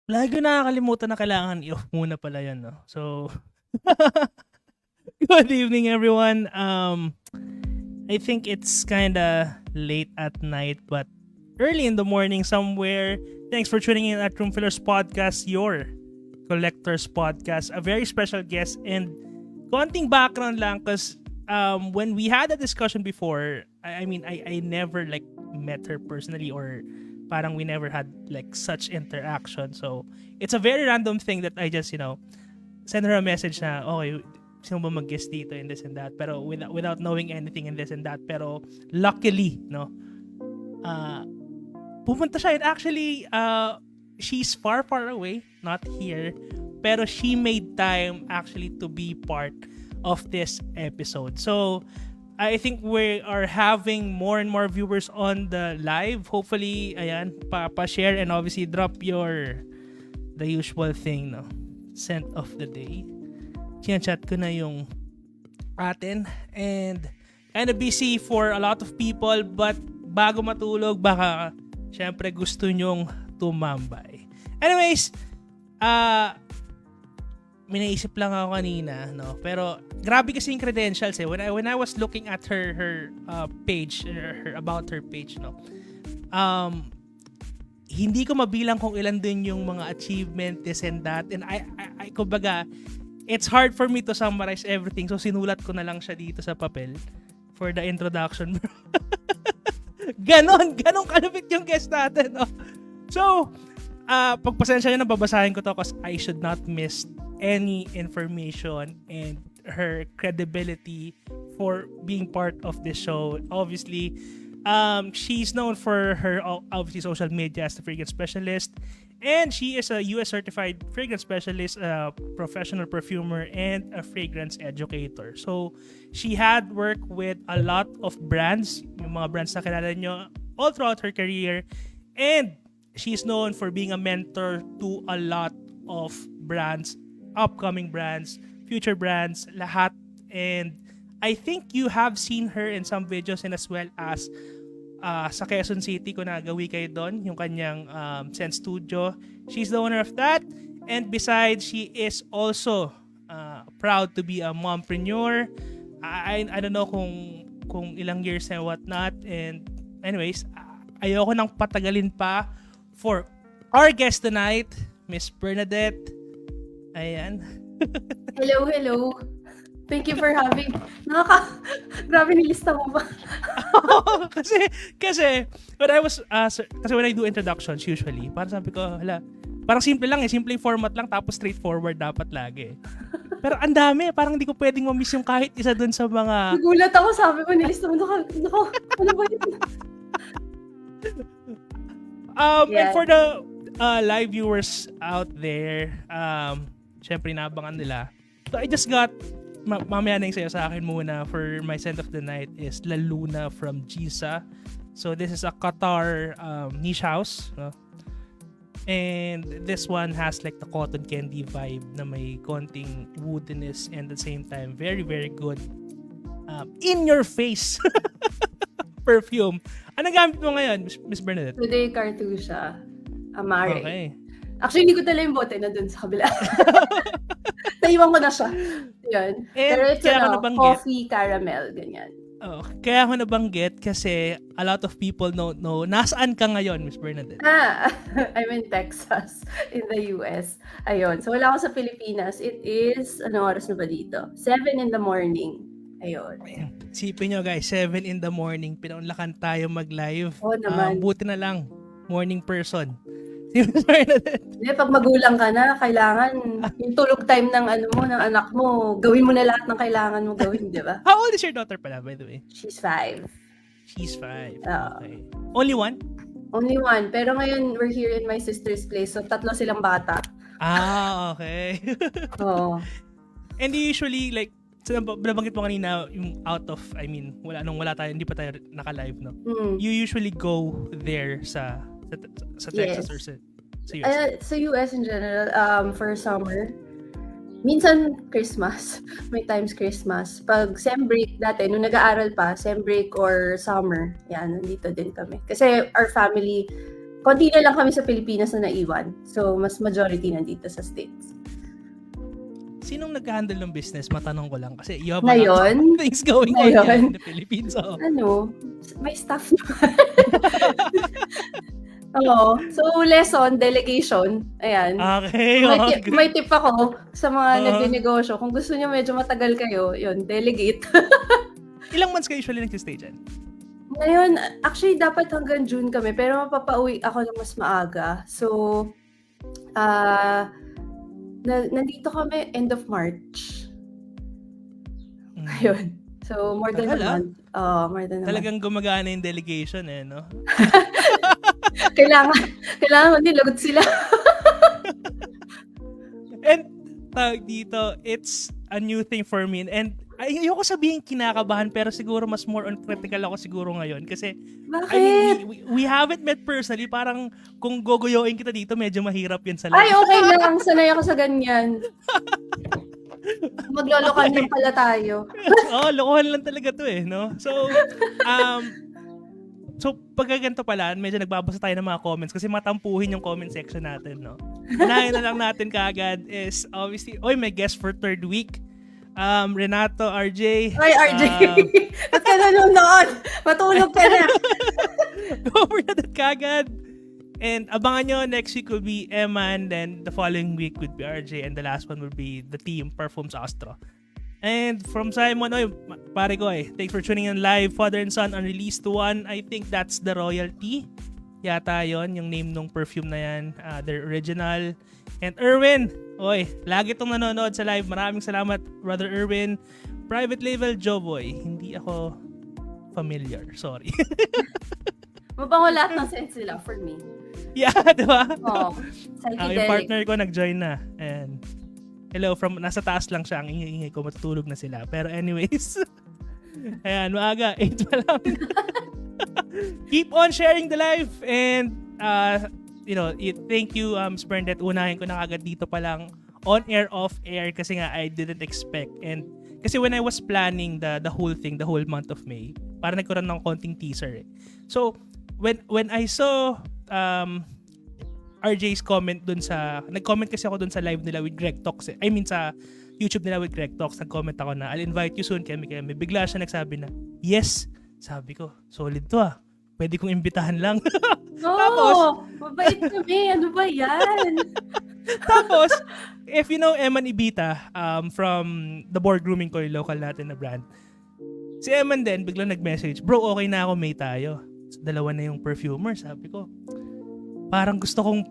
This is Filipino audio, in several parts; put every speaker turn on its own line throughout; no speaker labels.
Lagi ko nakakalimutan na kailangan i-off muna pala 'yan, 'no? So, good evening, everyone. I think it's kinda late at night, but early in the morning somewhere. Thanks for tuning in at Room Fillers Podcast, your collector's podcast. A very special guest and konting background lang because when we had a discussion before, I never like met her personally or parang we never had like such interaction. So, it's a very random thing that I just, send her a message na, okay, sino ba mag-guest dito and this and that. Pero without knowing anything and this and that. Pero luckily, no, pumunta siya. And actually, she's far, far away, not here. Pero she made time actually to be part of this episode. So, I think we are having more and more viewers on the live. Hopefully, ayan, pa-share and obviously drop the usual thing, no? Scent of the day. Chinachat ko na yung atin and kind of busy for a lot of people, but bago matulog, baka syempre gusto nyong tumambay. Anyways, may naisip lang ako kanina, no? Pero grabe kasi yung credentials eh. When I was looking at her page, her about her page, no? Hindi ko mabilang kung ilan din yung mga achievement, this and that. And I kumbaga, it's hard for me to summarize everything. So sinulat ko na lang siya dito sa papel for the introduction. ganon kalupit yung guest natin, no? So, pagpasensya nyo na babasahin ko to because I should not miss any information and her credibility for being part of this show. Obviously, she's known for her obviously social media as the fragrance specialist, and she is a US certified fragrance specialist, a professional perfumer, and a fragrance educator. So, she had worked with a lot of brands, yung mga brands na kilala nyo all throughout her career, and she's known for being a mentor to a lot of brands, upcoming brands, future brands, lahat. And I think you have seen her in some videos and as well as sa Quezon City ko nagawi kayo doon, yung kanyang Scent Studio. She's the owner of that. And besides, she is also proud to be a mompreneur. I don't know kung ilang years and whatnot. And anyways, ayoko nang patagalin pa for our guest tonight, Miss Bernadette. Ayan.
Hello. Thank you for having. Grabe nilista mo ba?
kasi when I was kasi when I do introductions usually, parang sabi ko, parang simple lang simple format lang tapos straightforward dapat lagi. Pero ang dami, parang hindi ko pwedeng ma-miss yung kahit isa dun sa mga
Nagulat ako, sabi ko nilista mo. Nako, ano ba yun?
And for the live viewers out there, syempre naabangan nila. So I just got, mamaya na yung sayo sa akin muna for my scent of the night is La Luna from Giza. So this is a Qatar niche house. And this one has like the cotton candy vibe na may konting woodiness and at the same time very, very good in your face perfume. Anong gamit mo ngayon, Miss Bernadette?
Today, Cartusia. Amare.
Okay.
Actually, hindi ko tala yung bote na dun sa kabila. Naiwan ko na siya. Yun. Pero it's coffee, caramel, ganyan.
Oh, kaya ako nabanggit kasi a lot of people don't know nasaan ka ngayon, Miss Bernadette?
I'm in Texas, in the US. Ayun. So, wala ako sa Pilipinas. It is, anong oras na ba dito? 7 in the morning. Ayun.
Sipin nyo guys, 7 in the morning, pinaunlakan tayo mag-live.
Oo naman.
Buti na lang, morning person. Si Miss Bernadette.
Hindi, pag magulang ka na, kailangan yung tulog time ng ng anak mo, gawin mo na lahat ng kailangan mo gawin, di ba?
How old is your daughter pala, by the way?
She's 5.
She's 5.
Oo.
Okay. Only one?
Only one. Pero ngayon, we're here in my sister's place, so 3 silang bata.
Okay.
Oo.
And usually, like, so nabanggit mo kanina, yung out of, wala tayo, hindi pa tayo naka-live, no? You usually go there sa Texas or sa US?
Sa US in general, for summer. Minsan Christmas. May times Christmas. Pag sem break dati, nung nag-aaral pa, sem break or summer, yan, nandito din kami. Kasi our family konti na lang kami sa Pilipinas na naiwan. So, mas majority nandito sa States.
Sinong nag-handle ng business? Matanong ko lang. Kasi you have a lot
Ngayon,
of things going on
ngayon.
here in the Philippines. So.
May staff naman. Oo. So, lesson, delegation. Ayan.
Okay.
May tip ako sa mga nagdinegosyo. Kung gusto niyo medyo matagal kayo, yun, delegate.
Ilang months kayo usually nag-stay dyan?
Ngayon, actually, dapat hanggang June kami. Pero mapapauwi ako ng mas maaga. So, nandito kami end of March. Ayun. So, more than a month. More than a month.
Talagang gumagana yung delegation no?
kailangan nilagot sila.
And dito, it's a new thing for me. And ayoko sabihin kinakabahan, pero siguro mas more on critical ako siguro ngayon. Kasi,
bakit?
We haven't met personally. Parang kung gogoyoin kita dito, medyo mahirap yun sa
Ay, okay lang. Sanay ako sa ganyan. Maglolokan lang pala tayo.
Lokohan lang talaga to no? So, pagkaganto pala, medyo nagbabasa tayo ng mga comments kasi matampuhin yung comment section natin, no? Unahin na lang natin kaagad is, obviously, may guest for third week. Renato, RJ.
Ay, RJ. Ba't ka nanonood? Matulog ka na.
Go for that kaagad. And abangan nyo, next week will be Emma, and then the following week would be RJ, and the last one will be the team, Perfumes Astro. And from Simon, pare ko thanks for tuning in live, Father and Son, Unreleased 1. I think that's the royalty. Yata yon yung name ng perfume na yan, the original. And Erwin, lagi tong nanonood sa live. Maraming salamat, Brother Erwin. Private label, Joboy. Hindi ako familiar, sorry.
Mabango lahat ng scents nila for me.
Yeah, diba?
Oo.
Yung partner ko nag-join na. And hello, nasa taas lang siya. Ang ingay-ingay ko, matutulog na sila. Pero anyways, ayan, maaga. 8 pa lang. Keep on sharing the live. And, thank you, Spernet. Unahin ko na agad dito pa lang. On air, off air. Kasi nga, I didn't expect. And, kasi when I was planning the whole thing, the whole month of May, parang nagkaroon ng konting teaser So, when I saw RJ's comment dun nag-comment kasi ako dun sa live nila with Greg Talks. I mean sa YouTube nila with Greg Talks, nag-comment ako na I'll invite you soon, kami. Bigla siya nagsabi na, yes. Sabi ko, solid to Pwede kong imbitahan lang.
Tapos, mabait kami. Ano ba yan?
Tapos, if you know Eman Ibita, from the board grooming ko, yung local natin na brand, si Eman din, biglang nag-message, bro, okay na ako, may tayo. So, dalawa na yung perfumer. Sabi ko, parang gusto kong,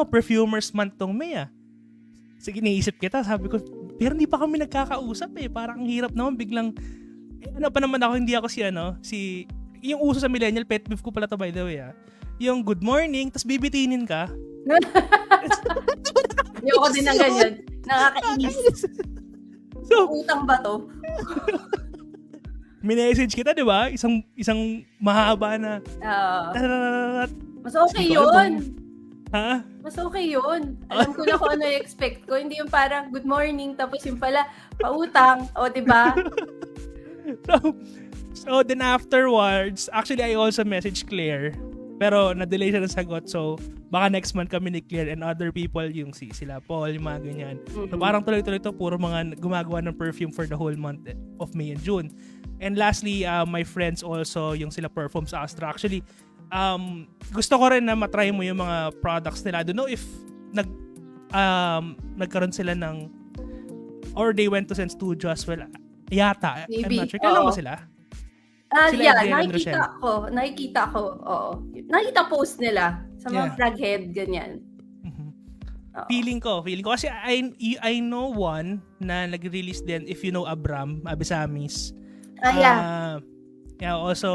perfumers month tong May Sige, naisip kita. Sabi ko, pero hindi pa kami nagkakausap Parang ang hirap naman, biglang, pa naman ako, hindi ako yung uso sa millennial, pet peeve ko pala to by the way Yung good morning, tas bibitinin ka.
Ayoko din ng ganyan. Nakakainis.
So,
utang ba to?
minessage kita, di ba? Isang mahaba na.
Mas okay yun.
Ha?
Mas okay yun. Alam ko na kung ano i-expect ko. Hindi yung parang good morning, tapos yung pala, pautang. O, di ba?
So then afterwards, actually I also messaged Claire. Pero na-delay siya ng sagot. So, baka next month kami ni Claire and other people, yung sila Paul, yung mga ganyan. So, parang tuloy-tuloy to, puro mga gumagawa ng perfume for the whole month of May and June. And lastly, my friends also, yung sila Perfumes Astra. Actually, gusto ko rin na matry mo yung mga products nila. I don't know if nagkaroon sila ng, or they went to Sense Studio as well. Yata.
Maybe.
I'm not sure. Kailan ba sila?
Nakikita ko, oo. Nakikita post nila sa mga fraghead, ganyan.
Mm-hmm. Feeling ko kasi I know one na nag-release din, if you know Abram Abisamis. Also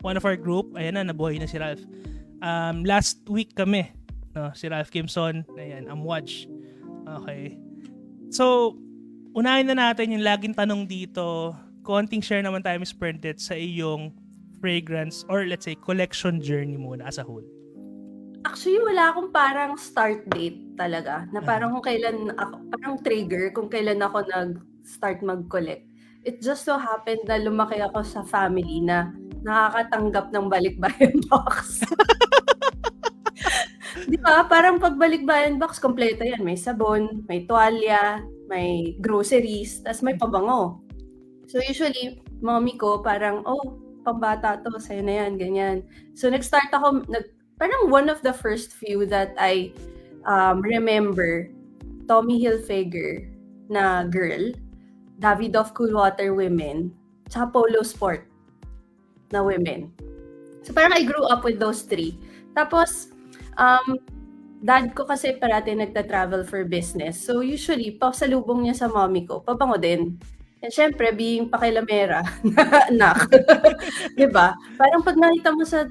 one of our group, ayan na, nabuhay na si Ralph. Last week kami, si Ralph Kimson, ayan, Amwatch. Okay. So, unahin na natin yung laging tanong dito. Konting share naman tayo, Ms. Perndet, sa iyong fragrance or let's say collection journey muna as a whole.
Actually, wala akong parang start date talaga. Na parang kung kailan ako, parang trigger kung kailan ako nag-start mag-collect. It just so happened na lumaki ako sa family na nakakatanggap ng balikbayan box. Di ba? Parang pagbalik-bayan box, kompleto yan. May sabon, may tuwalya, may groceries, tas may pabango. So usually, mommy ko parang, oh, pambata to, sa'yo na yan, ganyan. So nag-start ako, parang one of the first few that I remember, Tommy Hilfiger na girl, Davidoff Coolwater women, tsaka Polo Sport na women. So parang I grew up with those three. Tapos, dad ko kasi parati nagta-travel for business. So usually, pasalubong niya sa mommy ko, pabango din. And syempre, being pakilamera, anak. Diba? Parang pag nakita mo sa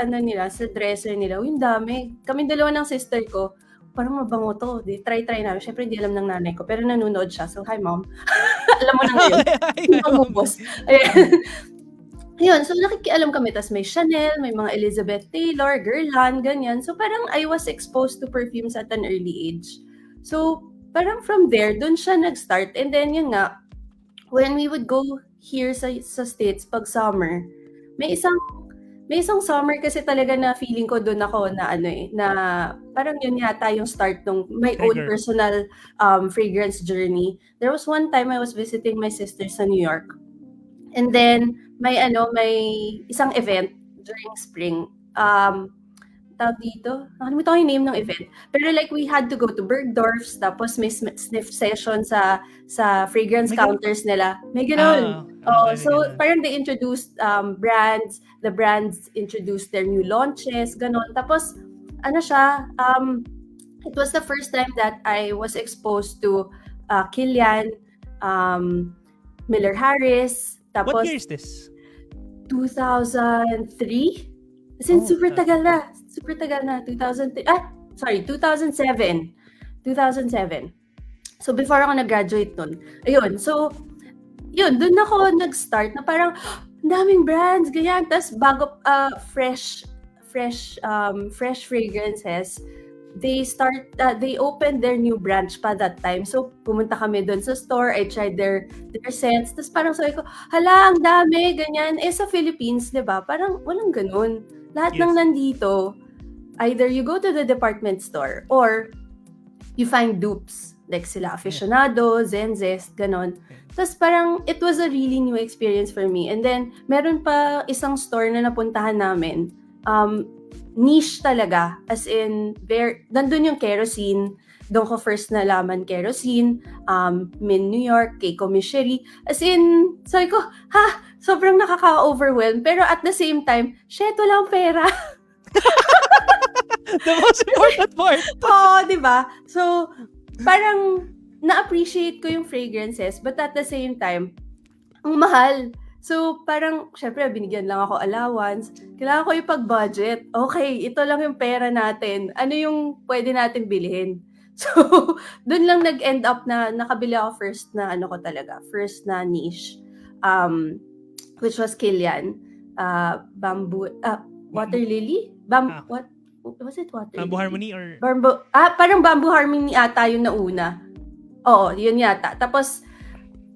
ano nila, sa dresser nila, yung dami. Kaming dalawa ng sister ko, parang mabango to. Try namin. Syempre, hindi alam ng nanay ko. Pero nanonood siya. So, hi, mom. Alam mo na ngayon. Hindi pang ubos. Ayun, so nakikialam kami. Tapos may Chanel, may mga Elizabeth Taylor, Guerlain, ganyan. So, parang I was exposed to perfumes at an early age. So, parang from there, dun siya nag-start. And then, yun nga, when we would go here sa States pag summer, may isang summer kasi talaga na feeling ko doon ako na na parang yun yata yung start ng my own personal fragrance journey. There was one time I was visiting my sister sa New York. And then may isang event during spring. Tawag dito, nakalimutan ko yung name ng event. Pero like we had to go to Bergdorf's, tapos may sniff session sa fragrance counters nila. May gano'n. So parang they introduced brands, the brands introduced their new launches, gano'n. Tapos it was the first time that I was exposed to Kilian, Miller Harris. Tapos,
what year is this?
2003? As in, super tagal na. 2007. 2007. So, before ako nag-graduate nun. Ayun, so, yun, dun ako nag-start na parang, daming brands, ganyan. Tapos, bago, fresh fragrances, they opened their new branch pa that time. So, pumunta kami dun sa store. I tried their scents. Tapos, parang sabi ko, hala, ang dami, ganyan. Sa Philippines, di ba? Parang walang ganun. Lahat ng nandito, either you go to the department store or you find dupes. Like sila Aficionado, Zenzest, ganon. Tapos parang it was a really new experience for me. And then, meron pa isang store na napuntahan namin. Niche talaga. As in, nandun yung kerosene. Doon ko first nalaman kerosene. Min New York, Keiko Michery. As in, sabi ko, sobrang nakaka-overwhelm. Pero at the same time, shit, wala akong pera.
The most important part.
Oo, di ba? So, parang na-appreciate ko yung fragrances, but at the same time, ang mahal. So, parang, syempre, binigyan lang ako allowance. Kailangan ko ipag-budget. Okay, ito lang yung pera natin. Ano yung pwede natin bilhin? So, dun lang nag-end up na nakabili ako first na niche, which was Kilian. Water Lily? What was it? Water
Bamboo
Lily?
Harmony or?
Parang Bamboo Harmony ata yung nauna. Oo, yun yata. Tapos,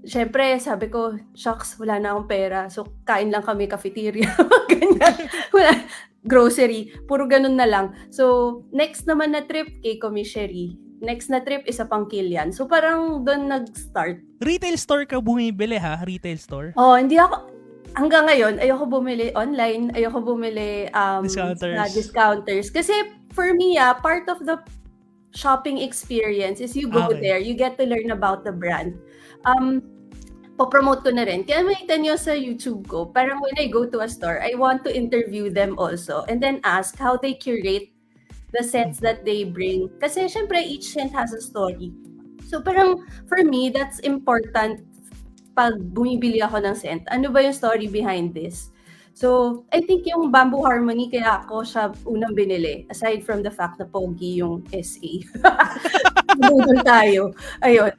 syempre, sabi ko, shucks, wala na akong pera. So, kain lang kami cafeteria. Ganyan. Wala. Grocery. Puro ganun na lang. So, next naman na trip, Keiko Michery. Next na trip, isa pang Kilian. So, parang doon nag-start.
Retail store ka bumibili ha? Retail store?
Hindi ako, hanggang ngayon, ayoko bumili online. Ayoko bumili discounters. Kasi, for me, part of the shopping experience is you go there, you get to learn about the brand. Po-promote ko na rin. Kaya makita nyo sa YouTube ko, parang when I go to a store, I want to interview them also and then ask how they curate the scents that they bring. Kasi syempre, each scent has a story. So parang, for me, that's important pag bumibili ako ng scent. Ano ba yung story behind this? So, I think yung Bamboo Harmony, kaya ako siya unang binili. Aside from the fact na pogi yung SA. Doon tayo. Ayun.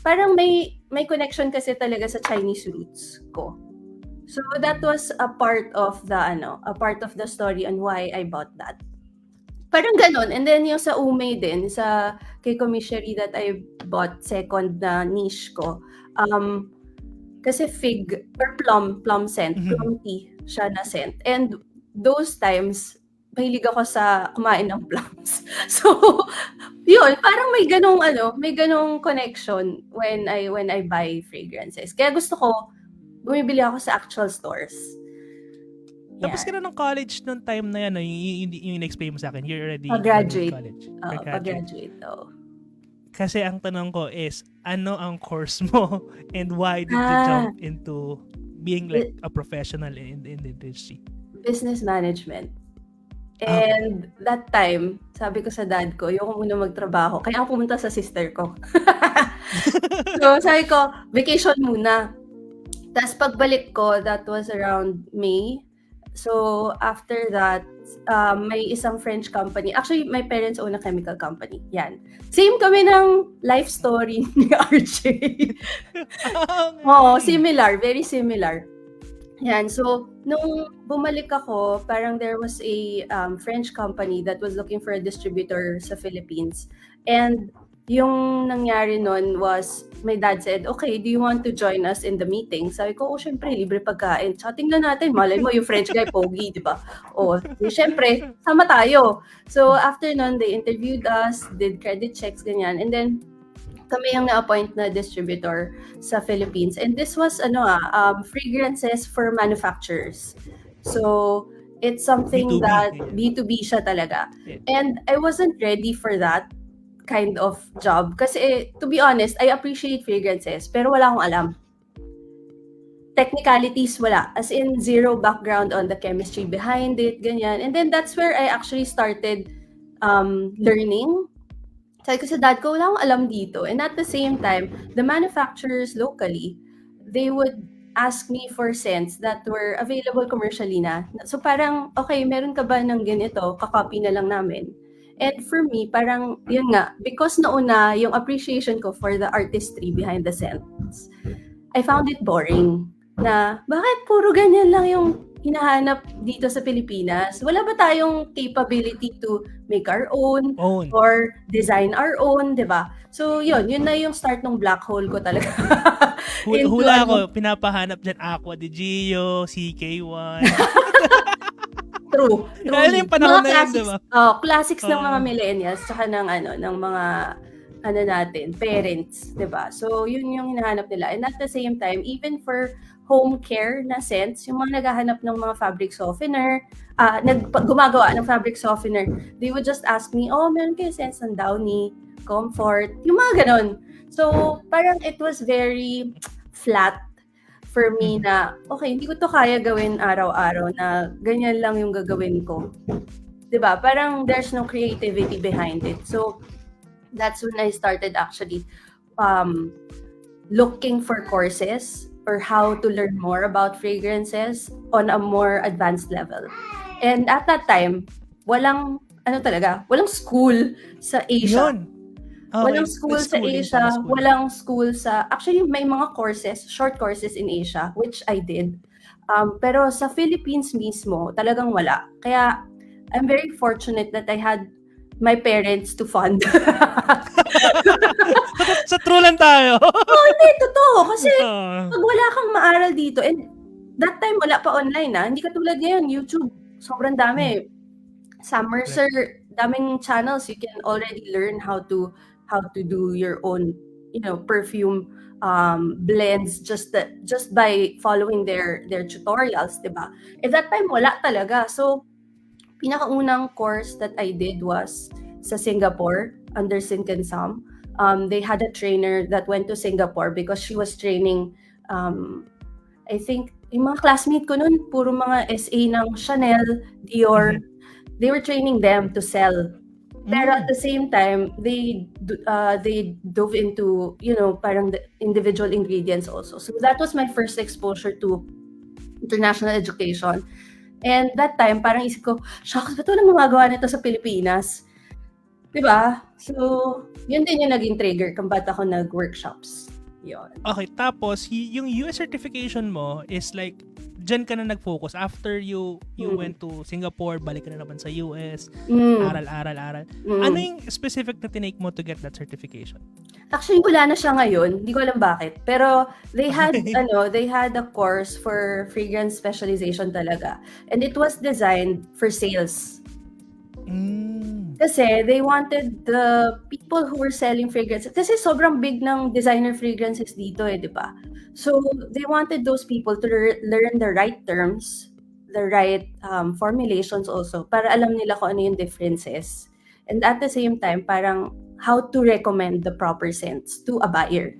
Parang may connection kasi talaga sa Chinese roots ko. So that was a part of the story on why I bought that. Parang ganon. And then yung sa Umay din, sa Keiko Michery that I bought second na niche ko. Kasi fig or plum scent, plum tea siya na scent. And those times, mahilig ako sa kumain ng plums. So, yun, parang may ganong connection when I buy fragrances. Kaya gusto ko, bumibili ako sa actual stores.
Tapos ka na ng college noong time na yan, no? Yung explain mo sa akin, you're already
Pag-graduate.
college.
Pag-graduate,
Kasi ang tanong ko is, ano ang course mo and why did you jump into being like a professional in the industry?
Business management. And that time, sabi ko sa dad ko, yung muna magtrabaho. Kaya ako pumunta sa sister ko. So, sabi ko, vacation muna. Tapos pagbalik ko, that was around May. So, after that, may isang French company. Actually, my parents own a chemical company. Yan. Same kami ng life story ni RJ. Oo, similar. Very similar. Yan. So, nung bumalik ako, parang there was a French company that was looking for a distributor sa Philippines. And yung nangyari nun was, my dad said, okay, do you want to join us in the meeting? Sabi ko, syempre, libre pagkain. Tsaka tingnan natin, malay mo, yung French guy, pogi, di ba? Syempre, sama tayo. So, after nun, they interviewed us, did credit checks, ganyan. And then, kami yung na-appoint na distributor sa Philippines. And this was, fragrances for manufacturers. So, it's something
B2B,
that
yeah.
B2B siya talaga.
Yeah.
And I wasn't ready for that kind of job. Kasi, to be honest, I appreciate fragrances, pero wala akong alam. Technicalities, wala. As in, zero background on the chemistry behind it, ganyan. And then, that's where I actually started learning. Sabi ko sa dad ko, wala akong alam dito. And at the same time, the manufacturers locally, they would ask me for scents that were available commercially na. So parang, okay, meron ka ba ng ganito? Kakopy na lang namin. And for me, parang, yun nga, because nauna yung appreciation ko for the artistry behind the scents, I found it boring. Na, bakit puro ganyan lang yung hinahanap dito sa Pilipinas? Wala ba tayong capability to make our own or design our own, di ba? So, yun na yung start ng black hole ko talaga.
Hula ako, pinapahanap dyan Aqua di Gio, CK1.
True.
Kaya yung panahon na yun, diba?
Classics ng mga millennials, tsaka ng mga natin, parents, diba? So, yun yung hinahanap nila. And at the same time, even for home care na scents, yung mga naghahanap ng mga fabric softener, gumagawa ng fabric softener, they would just ask me, meron kayo scents ng Downy, Comfort, yung mga ganon. So, parang it was very flat for me na, okay, hindi ko to kaya gawin araw-araw na ganyan lang yung gagawin ko. Diba? Parang there's no creativity behind it. So, that's when I started actually looking for courses or how to learn more about fragrances on a more advanced level. And at that time, walang school sa Asia.
Yun. Okay.
Walang school sa Asia, walang school sa... Actually, may mga courses, short courses in Asia, which I did. Pero sa Philippines mismo, talagang wala. Kaya, I'm very fortunate that I had my parents to fund.
Sa true lang tayo.
Hindi, totoo. Kasi pag wala kang maaral dito, and that time wala pa online hindi katulad ngayon, YouTube, sobrang dami. Sa Mercer, daming channels, you can already learn how to do your own, perfume blends just by following their tutorials, diba? At that time, wala talaga. So, pinakaunang course that I did was sa Singapore under Sinkansam. They had a trainer that went to Singapore because she was training, I think, yung mga classmate ko nun, puro mga SA ng Chanel, Dior. They were training them to sell. Pero at the same time, they dove into, parang the individual ingredients also. So that was my first exposure to international education. And that time, parang isip ko, shucks, ba't walang magagawa nito sa Pilipinas? Diba? So, yun din yung naging trigger kung ba't ako nag-workshops. Yun.
Okay, tapos, yung US certification mo is like, dyan ka na nag-focus. After you went to Singapore, balik ka na naman sa US, aral. Ano yung specific na tinake mo to get that certification?
Actually, wala na siya ngayon. Hindi ko alam bakit. Pero they had they had a course for fragrance specialization talaga. And it was designed for sales. Kasi they wanted the people who were selling fragrances. Kasi sobrang big ng designer fragrances dito di ba? So they wanted those people to learn the right terms, the right formulations also, para alam nila kung ano yung differences. And at the same time, parang how to recommend the proper scents to a buyer.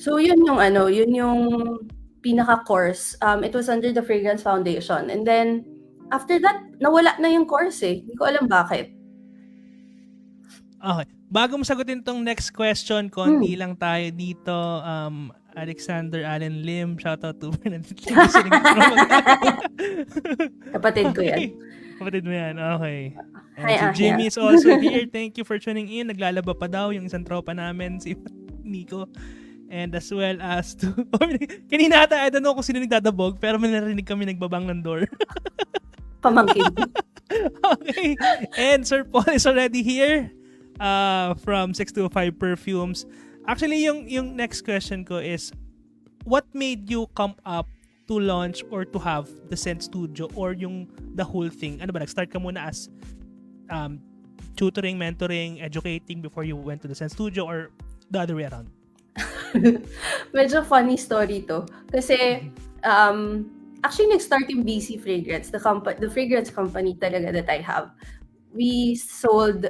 So yun yung pinaka-course. It was under the Fragrance Foundation. And then, after that, nawala na yung course Hindi ko alam bakit.
Okay. Bago mo sagutin tong next question, konti lang tayo dito. Alexander Allen Lim, shoutout to Bernadette.
Kapatid ko yan.
Kapatid mo yan, okay. And
Hi,
si
Ahia.
Jimmy is also here. Thank you for tuning in. Naglalaba pa daw yung isang tropa namin, si Nico. And as well as to... Kanina ata, I don't know kung sino nagdadabog, pero may narinig kami nagbabang ng door.
Pamangkin.
Okay. And Sir Paul is already here from 625 Perfumes. Actually, yung next question ko is, what made you come up to launch or to have the Scent Studio or the whole thing? Ano ba, nag-start ka muna as tutoring, mentoring, educating before you went to the Scent Studio or the other way around?
Medyo funny story to. Kasi, actually, nag-start yung BC Fragrance, the fragrance company talaga that I have. We sold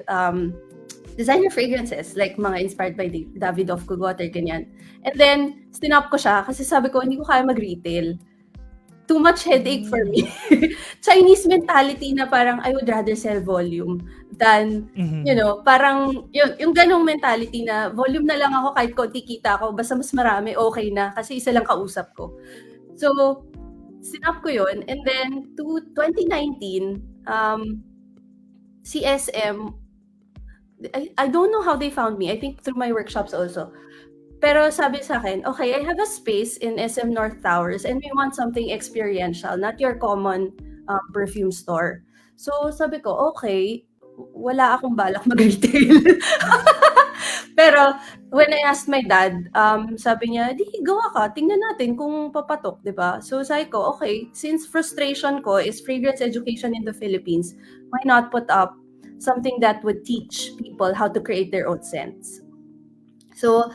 designer fragrances, like mga inspired by Davidoff, Cogotter, ganyan. And then, stinop ko siya kasi sabi ko, hindi ko kaya mag-retail. Too much headache for me. Chinese mentality na parang I would rather sell volume than, parang yung ganong mentality na volume na lang ako kahit konti kita ko, basta mas marami, okay na kasi isa lang kausap ko. So, sinap ko yun. And then, to 2019, si SM, I don't know how they found me. I think through my workshops also. Pero sabi sa akin, okay, I have a space in SM North Towers and we want something experiential, not your common perfume store. So sabi ko, okay, wala akong balak mag-retail. Pero when I asked my dad, sabi niya, di, gawa ka, tingnan natin kung papatok, di ba? So sabi ko, okay, since frustration ko is fragrance education in the Philippines, why not put up something that would teach people how to create their own scents? So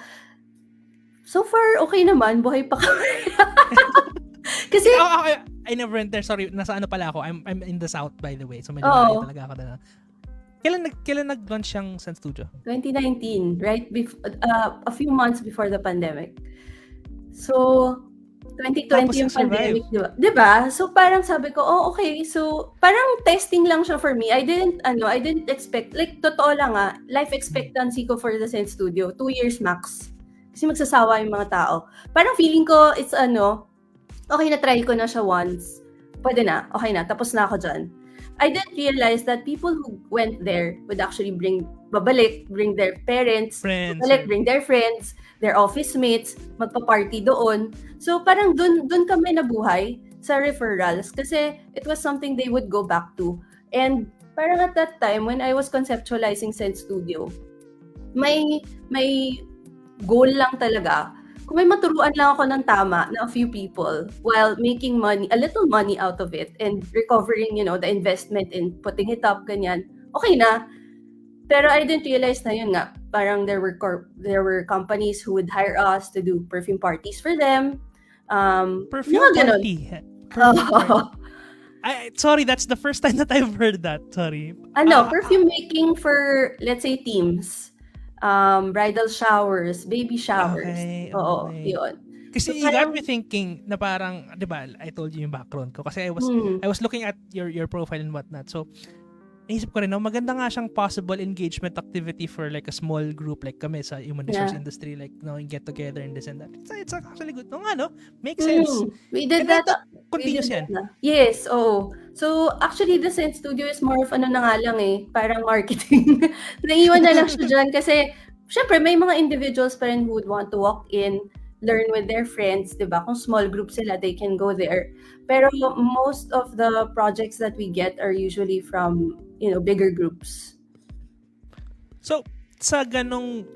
far, okay naman. Buhay pa kami. Kasi...
I never went there. Sorry, nasa ano pala ako. I'm in the South, by the way. So, medyo malayo talaga ako na. Kailan nag-launch yung Scent Studio?
2019, right? A few months before the pandemic. So, 2020 yung pandemic, di ba? So, parang sabi ko, okay. So, parang testing lang siya for me. I didn't expect, like, totoo lang life expectancy ko for the Scent Studio, 2 years max. Kasi magsasawa yung mga tao. Parang feeling ko, it's okay na try ko na siya once. Pwede na, okay na, tapos na ako dyan. I didn't realize that people who went there would actually bring their parents, bring their friends, their office mates, magpa-party doon. So parang dun kami nabuhay sa referrals kasi it was something they would go back to. And parang at that time, when I was conceptualizing Scent Studio, may goal lang talaga. Kung may maturuan lang ako ng tama na a few people while making a little money out of it and recovering, the investment in putting it up, ganyan, okay na. Pero I didn't realize na yun nga, parang there were companies who would hire us to do perfume parties for them.
Perfume party? Sorry, that's the first time that I've heard that. Sorry.
Perfume making for, let's say, teams. Bridal showers, baby showers.
Okay.
Oo, yun.
Kasi you got me thinking na parang, di ba, I told you yung background ko. Kasi I was looking at your profile and whatnot. So, naisip ko rin, maganda nga siyang possible engagement activity for like a small group like kami sa human resource industry, like, get together and this and that. It's actually good. Makes sense.
We did
and
that.
Continuous yan.
Yes, oo. So, actually, the Scent Studio is more of na nga lang parang marketing. Naiwan na lang siya dyan kasi, syempre, may mga individuals pa rin who would want to walk in, learn with their friends, diba? Kung small group sila, they can go there. Pero most of the projects that we get are usually from, bigger groups.
So, sa ganong,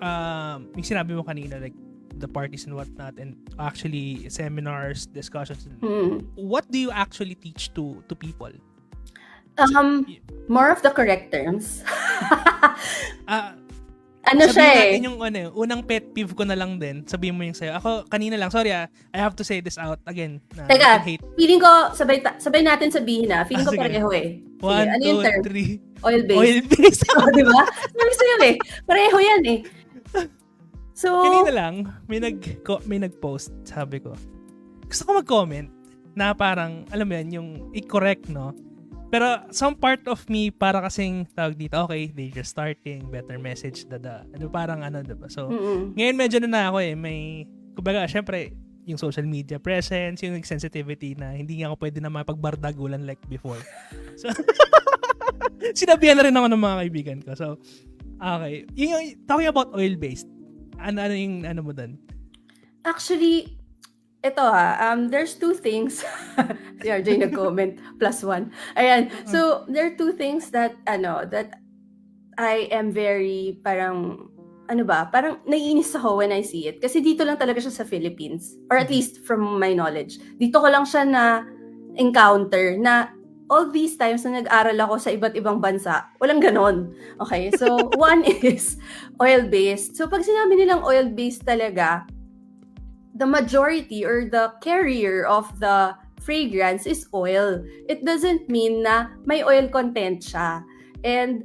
yung sinabi mo kanina, like, the parties and whatnot, and actually seminars, discussions, what do you actually teach to people?
More of the correct terms.
Ah,
Ano siya
sabihin
eh?
natin yung unang pet peeve ko na lang din. Sabihin mo yung sa'yo. Ako, kanina lang. Sorry I have to say this out again. Na you
Teka,
can hate.
feeling ko, sabay natin sabihin na. Feeling ko
Sige.
pareho eh. Sige,
1,
ano yung
2,
term?
3.
Oil-based.
Oil-based.
Oh, di ba? Sabi sa'yo eh. Pareho yan eh. So,
Kanina lang, may nag-post, sabi ko. Gusto ko mag-comment na parang, alam mo yan, yung i-correct, no? Pero some part of me, para kasing tawag dito, okay, they just starting, better message, ano parang ano, diba? So, ngayon medyo na ako eh, may, kumbaga, syempre, yung social media presence, yung sensitivity na hindi nga ako pwede na mapagbardagulan like before. So, sinabihan na rin ako ng mga kaibigan ko. So, okay. Yung talking about oil-based, ano yung ano mo dun?
actually, ito there's two things. Si RJ nag-comment, +1. Ayan. So, there are two things that I am very parang naiinis ako when I see it. Kasi dito lang talaga siya sa Philippines. Or at least from my knowledge. Dito ko lang siya na encounter na all these times na nag-aral ako sa iba't ibang bansa, walang ganon. Okay? So, one is oil-based. So, pag sinabi nilang oil-based talaga, the majority or the carrier of the fragrance is oil. It doesn't mean na may oil content siya. And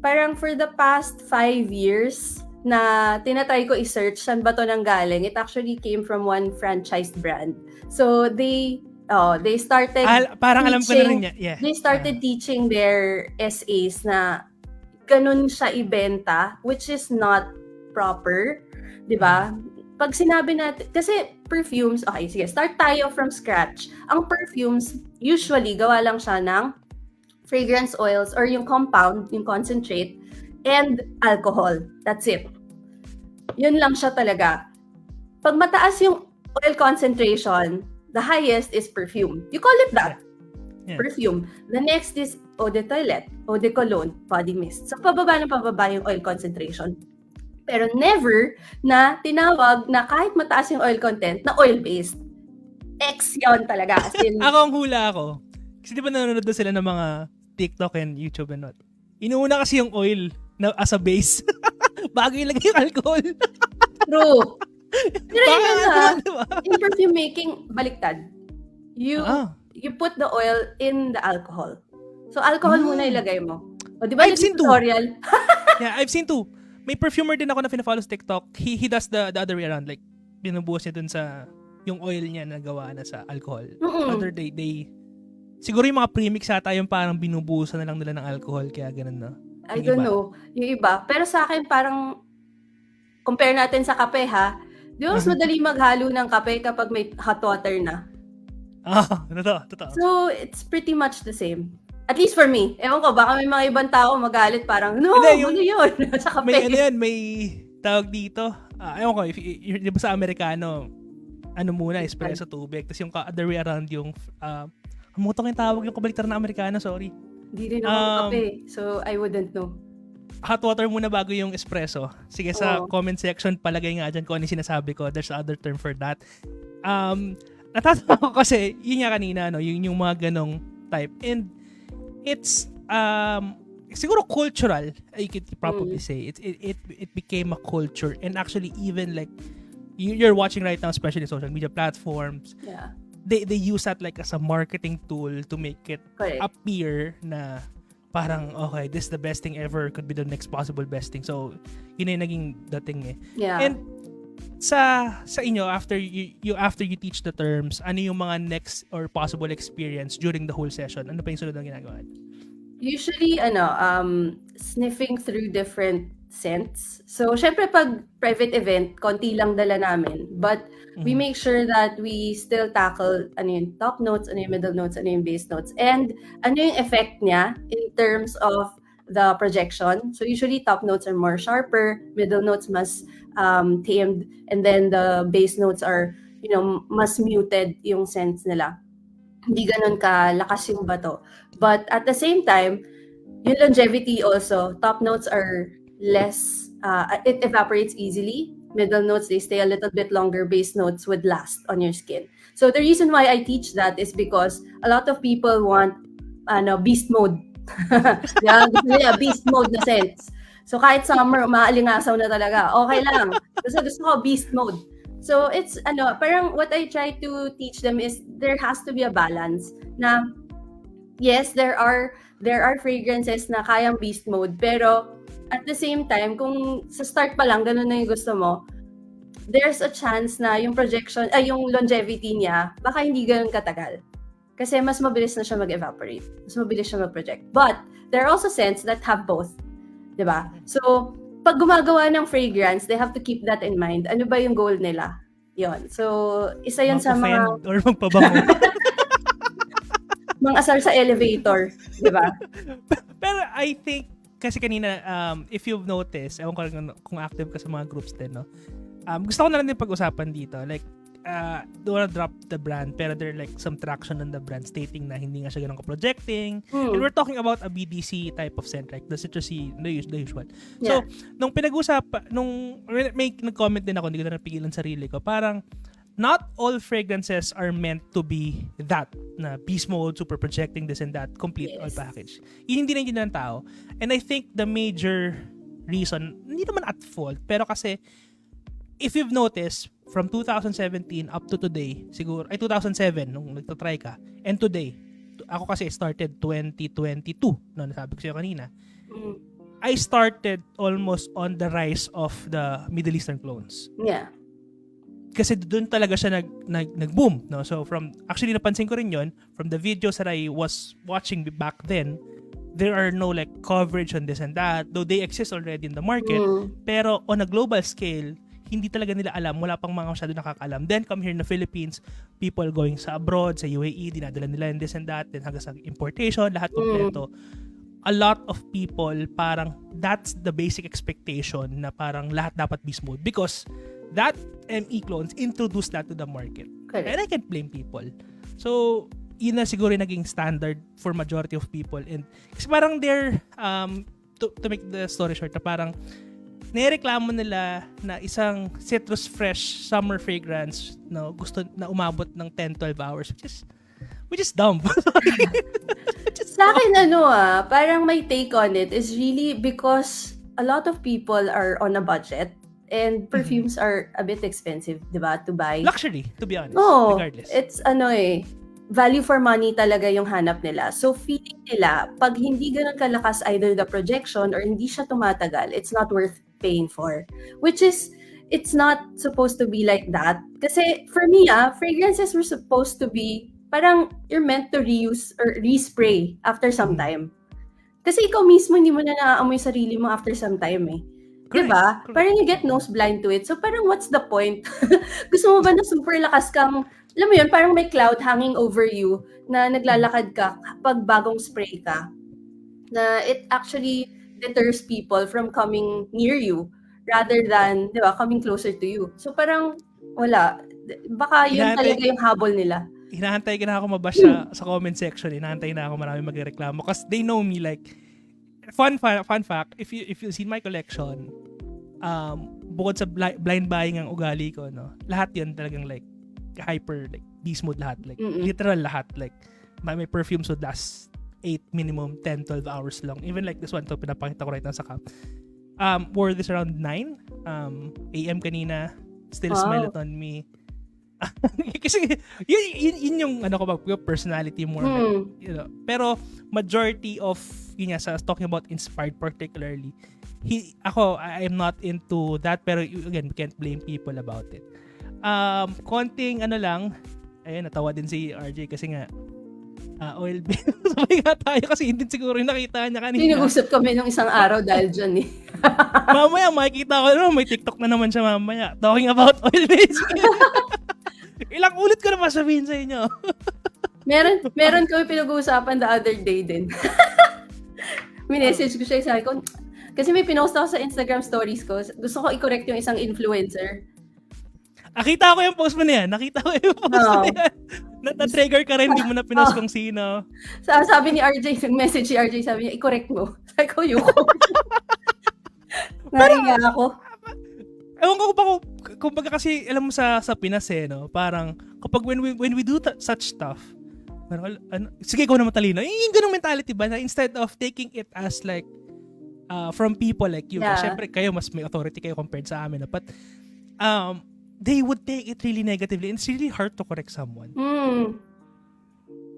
parang for the past 5 years na tinatry ko i-search saan ba to nanggaling, it actually came from one franchised brand. So they started
parang alam ko na rin niya. Yeah.
They started teaching their SAs na ganun siya ibenta, which is not proper, 'di ba? Pag sinabi natin, kasi perfumes, okay, sige, start tayo from scratch. Ang perfumes, usually, gawa lang siya ng fragrance oils or yung compound, yung concentrate, and alcohol. That's it. Yun lang siya talaga. Pag mataas yung oil concentration, the highest is perfume. You call it that.
Yeah.
Perfume. The next is eau de toilette, eau de cologne, body mist. So, pababa yung oil concentration. Pero never na tinawag na kahit mataas yung oil content na oil-based. X yun talaga. As in,
Ako ang hula ako. Kasi di ba nanonood na sila ng mga TikTok and YouTube and what? Inuuna kasi yung oil na as a base. Bago ilagay yung alcohol.
true. Pero
Baka
yun
diba?
in perfume making, baliktad. You put the oil in the alcohol. So, alcohol muna ilagay mo. O, di ba
I've
yung
seen
tutorial?
Yeah, I've seen too. May perfumer din ako na fina-follow sa TikTok. He does the other way around. Like, binubuhos niya dun sa yung oil niya na gawa na sa alcohol. Other day, siguro yung mga premix ata yung parang binubuhusan na lang nila ng alcohol. Kaya ganun, no?
I don't know. Yung iba. Pero sa akin, parang, compare natin sa kape, ha? Di ba mas madali maghalo ng kape kapag may hot water na?
Totoo.
So, it's pretty much the same. At least for me. Ewan ko, baka may mga ibang tao magalit parang, no, ano yun? Sa kape.
May ano yan, may tawag dito. Ewan ko, di ba sa Amerikano, ano muna, espresso, tubig. Tapos yung other way around yung, hamutong yung tawag yung kabaliktaran na Amerikano, sorry.
Hindi rin ako kape, so I wouldn't know.
Hot water muna bago yung espresso. Sige, sa comment section, palagay nga dyan kung ano yung sinasabi ko. There's other term for that. Natatawa ko kasi, yun nga kanina, no, yung mga ganong type. And, it's siguro cultural, I could probably say. It became a culture, and actually even like you're watching right now, especially social media platforms.
Yeah.
They use that like as a marketing tool to make it appear na parang okay, this is the best thing ever, could be the next possible best thing. So yun yung naging dating eh.
Yeah.
And sa inyo after you teach the terms, ano yung mga next or possible experience during the whole session? Ano pa yung sunod na ginagawa?
Usually sniffing through different scents. So syempre pag private event, konti lang dala namin, but we make sure that we still tackle ano yung top notes, ano yung middle notes, ano yung base notes, and ano yung effect niya in terms of the projection. So usually top notes are more sharper, middle notes mas tamed, and then the bass notes are, mas muted yung sense nila. Hindi ganun kalakas yung bato. But at the same time, yung longevity also, top notes are less, it evaporates easily. Middle notes, they stay a little bit longer. Bass notes would last on your skin. So the reason why I teach that is because a lot of people want beast mode. Yan, gusto nila beast mode na sense. So kahit summer, umaalingasaw na talaga. Okay lang. Gusto ko beast mode. So it's parang what I try to teach them is there has to be a balance na yes, there are fragrances na kayang beast mode, pero at the same time, kung sa start pa lang ganun na yung gusto mo, there's a chance na yung yung longevity niya baka hindi ganun katagal. Kasi mas mabilis na siya mag-evaporate. Mas mabilis siya mag-project. But there are also scents that have both. Diba? So, pag gumagawa ng fragrance, they have to keep that in mind. Ano ba yung goal nila? Yon. So, isa yun sa mga...
Or magpabango.
mga asar sa elevator. Diba?
Pero I think, kasi kanina, if you've noticed, ewan ko lang kung active ka sa mga groups din, no? Gusto ko na lang din pag-usapan dito. Like, don't wanna drop the brand, pero there like some traction on the brand stating na hindi nga siya ganun ka-projecting. And we're talking about a BDC type of scent, like the citrusy, the usual.
Yeah.
So, nung may nag-comment din ako, hindi ko na napigilan sarili ko, parang, not all fragrances are meant to be that, na beast mode, super projecting, this and that, complete all package. Yun hindi na yun ng tao. And I think the major reason, hindi naman at fault, pero kasi, if you've noticed, from 2017 up to today, siguro, 2007, nung nagtatry ka, and today, ako kasi started 2022, no, nasabi ko sa'yo kanina, I started almost on the rise of the Middle Eastern clones.
Yeah.
Kasi doon talaga siya nag-boom, no? So, actually, napansin ko rin yon from the videos that I was watching back then, there are no like coverage on this and that, though they exist already in the market, pero on a global scale, hindi talaga nila alam, wala pang mga masyado nakakaalam. Then come here in the Philippines, people going sa abroad, sa UAE, dinadala nila and this and that, then hanggang sa importation, lahat kompleto. A lot of people, parang that's the basic expectation na parang lahat dapat beast mode because that ME clones introduced that to the market.
Correct.
And I can't blame people. So, yun na siguro naging standard for majority of people. And kasi parang they're, to make the story short, na parang nireklamo nila na isang citrus fresh summer fragrance no gusto na umabot ng 10-12 hours which is dumb.
Sa akin parang my take on it is really because a lot of people are on a budget and perfumes are a bit expensive, 'di ba, to buy.
Luxury, to be honest, regardless.
It's value for money talaga yung hanap nila. So feeling nila pag hindi ganun kalakas either the projection or hindi siya tumatagal, it's not worth paying for, which is it's not supposed to be like that kasi for me fragrances were supposed to be parang you're meant to reuse or respray after some time kasi ikaw mismo hindi mo na naaamoy sarili mo after some time diba? Parang you get nose blind to it, so parang what's the point? Gusto mo ba na super lakas kang alam mo yun, parang may cloud hanging over you na naglalakad ka pag bagong spray ka na it actually deters people from coming near you rather than, di ba, coming closer to you. So parang, wala. Baka yun talaga yung habol nila.
Hinahantay ka na ako mabash sa comment section. Hinahantay na ako marami magreklamo because they know me like, fun fact, if you see my collection, bukod sa blind buying ang ugali ko, no, lahat yun talagang like, hyper, like, beast mode lahat. Like, literal lahat. Like, may perfumes would last 8 minimum 10-12 hours long. Even like this one to pinapakita ko right now sa cup. Wore this around 9 AM kanina. Still smell it on me. Kasi yun yung personality more like, pero majority of yun nga sa talking about inspired particularly I am not into that pero again can't blame people about it. Konting lang ayun natawa din si RJ kasi nga oil bill. Sabay nga tayo kasi hindi siguro yung nakita niya kanina.
Sinag-usap kami nung isang araw dahil dyan
Mamaya makikita ko may TikTok na naman siya mamaya. Talking about oil bills. Ilang ulit ko na masabihin sa inyo.
meron kami pinag-uusapan the other day din. Minessage ko siya, sabi ko, kasi may pinost ako sa Instagram stories ko. Gusto ko i-correct yung isang influencer.
Nakita ko yung post mo na yan. Nakita ko yung post mo na yan. Na-trigger ka rin, hindi mo na pinost kung sino.
Sabi ni RJ, nag-message si RJ, sabi niya, i-correct mo. Sabi ko, yuko. Nariya ako.
Ewan ko ba kumbaga kasi, alam mo sa Pinas no? Parang, kapag when we do such stuff, Parang, sige, ikaw na matalino. Yung ganung mentality ba na instead of taking it as like, from people like you,
Yeah.
syempre kayo, mas may authority kayo compared sa amin. But, they would take it really negatively and it's really hard to correct someone.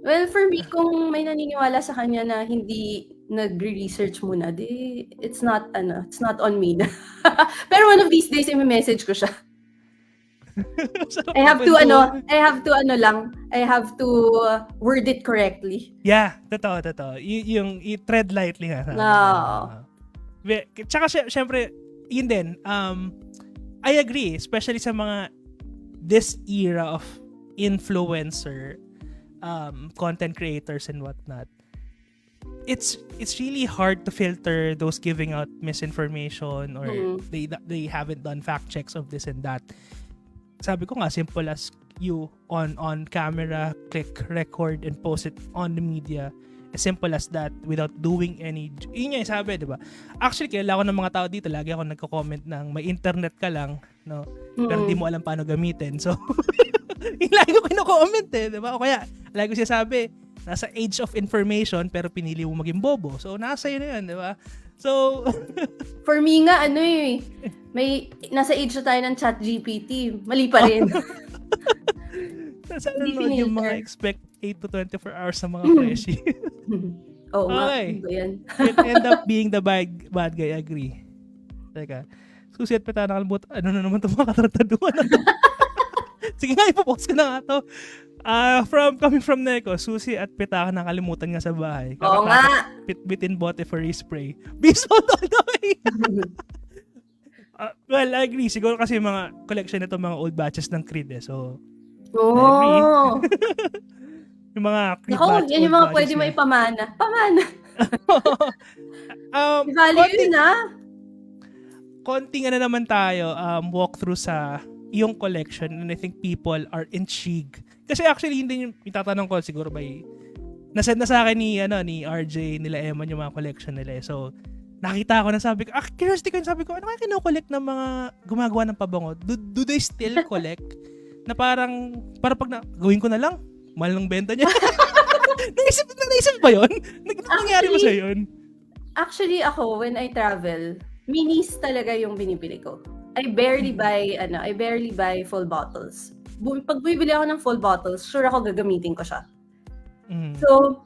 Well, for me, kung may naniniwala sa kanya na hindi nagre-research muna, it's not on me. Pero one of these days, i-message ko siya. I have to word it correctly.
Yeah, totoo. Yung i-tread lightly nga. Tsaka syempre, yun din, I agree, especially sa mga this era of influencer content creators and whatnot. It's really hard to filter those giving out misinformation or they haven't done fact checks of this and that. Sabi ko nga, simple as you on camera, click record and post it on the media. As simple as that without doing any... Yun yung sabi, di ba? Actually, kilala ko ng mga tao dito, lagi ako nagko-comment ng may internet ka lang, no? Pero di mo alam paano gamitin. So, yung lagi ko kino-comment di ba? O kaya, lagi ko siya sabi, nasa age of information pero pinili mo maging bobo. So, nasa yun na yun, di ba? So...
For me nga, may nasa age na tayo ng ChatGPT. Mali pa rin.
Nasa yung mga expect 8 to 24 hours sa mga freshie.
Oo nga.
Okay.
Yan.
It end up being the bad guy, agree. Teka. Susi at Peta, nakalibot. Ano na naman itong mga katrataduan? Sige nga, ipopost ko na nga to. Coming from Neko, Susi at Peta, nakalimutan nga sa bahay.
Oo nga.
Bitin bote for spray. Bisot all the way. Well, I agree. Siguro kasi mga collection nito mga old batches ng Creed So,
oh.
Yung mga Creed
Naku,
batch,
yan yung
old
mga
batches
pwede mo ipamana. Pamana. Value na.
Konting naman tayo, walkthrough sa iyong collection and I think people are intrigued. Kasi actually, hindi yung itatanong ko siguro nasend na sa akin ni RJ, nila Eman yung mga collection nila. So, nakita ko na sabi ko, curiosity ko, sabi ko, ano kaya kino-collect ng mga gumagawa ng pabango? Do they still collect? Na para pag gawin ko na lang, mahal ng benta niya. naisip ba yun? Nangyari mo sa yun?
Actually, ako, when I travel, minis talaga yung binibili ko. I barely buy full bottles. Pag bumibili ako ng full bottles, sure ako gagamitin ko siya. So,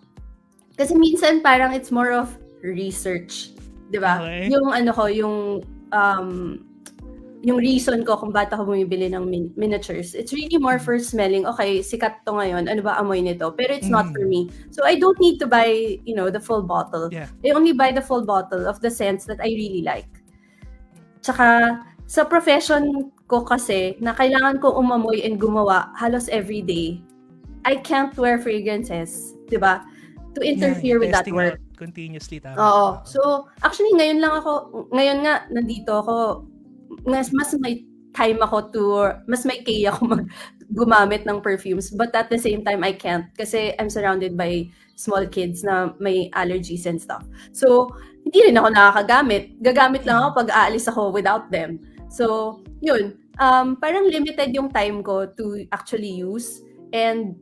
kasi minsan parang it's more of research. Diba?
Okay.
Yung reason ko kung ba't ako bumibili ng miniatures, it's really more for smelling, okay, sikat to ngayon, ano ba amoy nito? Pero it's not for me. So I don't need to buy, the full bottle.
Yeah.
I only buy the full bottle of the scents that I really like. Tsaka, sa profession ko kasi, na kailangan ko umamoy and gumawa halos every day, I can't wear fragrances, diba? To interfere with that work.
Continuously, tama.
Oo. So, actually, ngayon nga, nandito ako, mas may time ako mas may kaya ako gumamit ng perfumes, but at the same time, I can't kasi I'm surrounded by small kids na may allergies and stuff. So, hindi rin ako nakakagamit. Gagamit lang ako pag aalis ako without them. So, yun. Parang limited yung time ko to actually use, and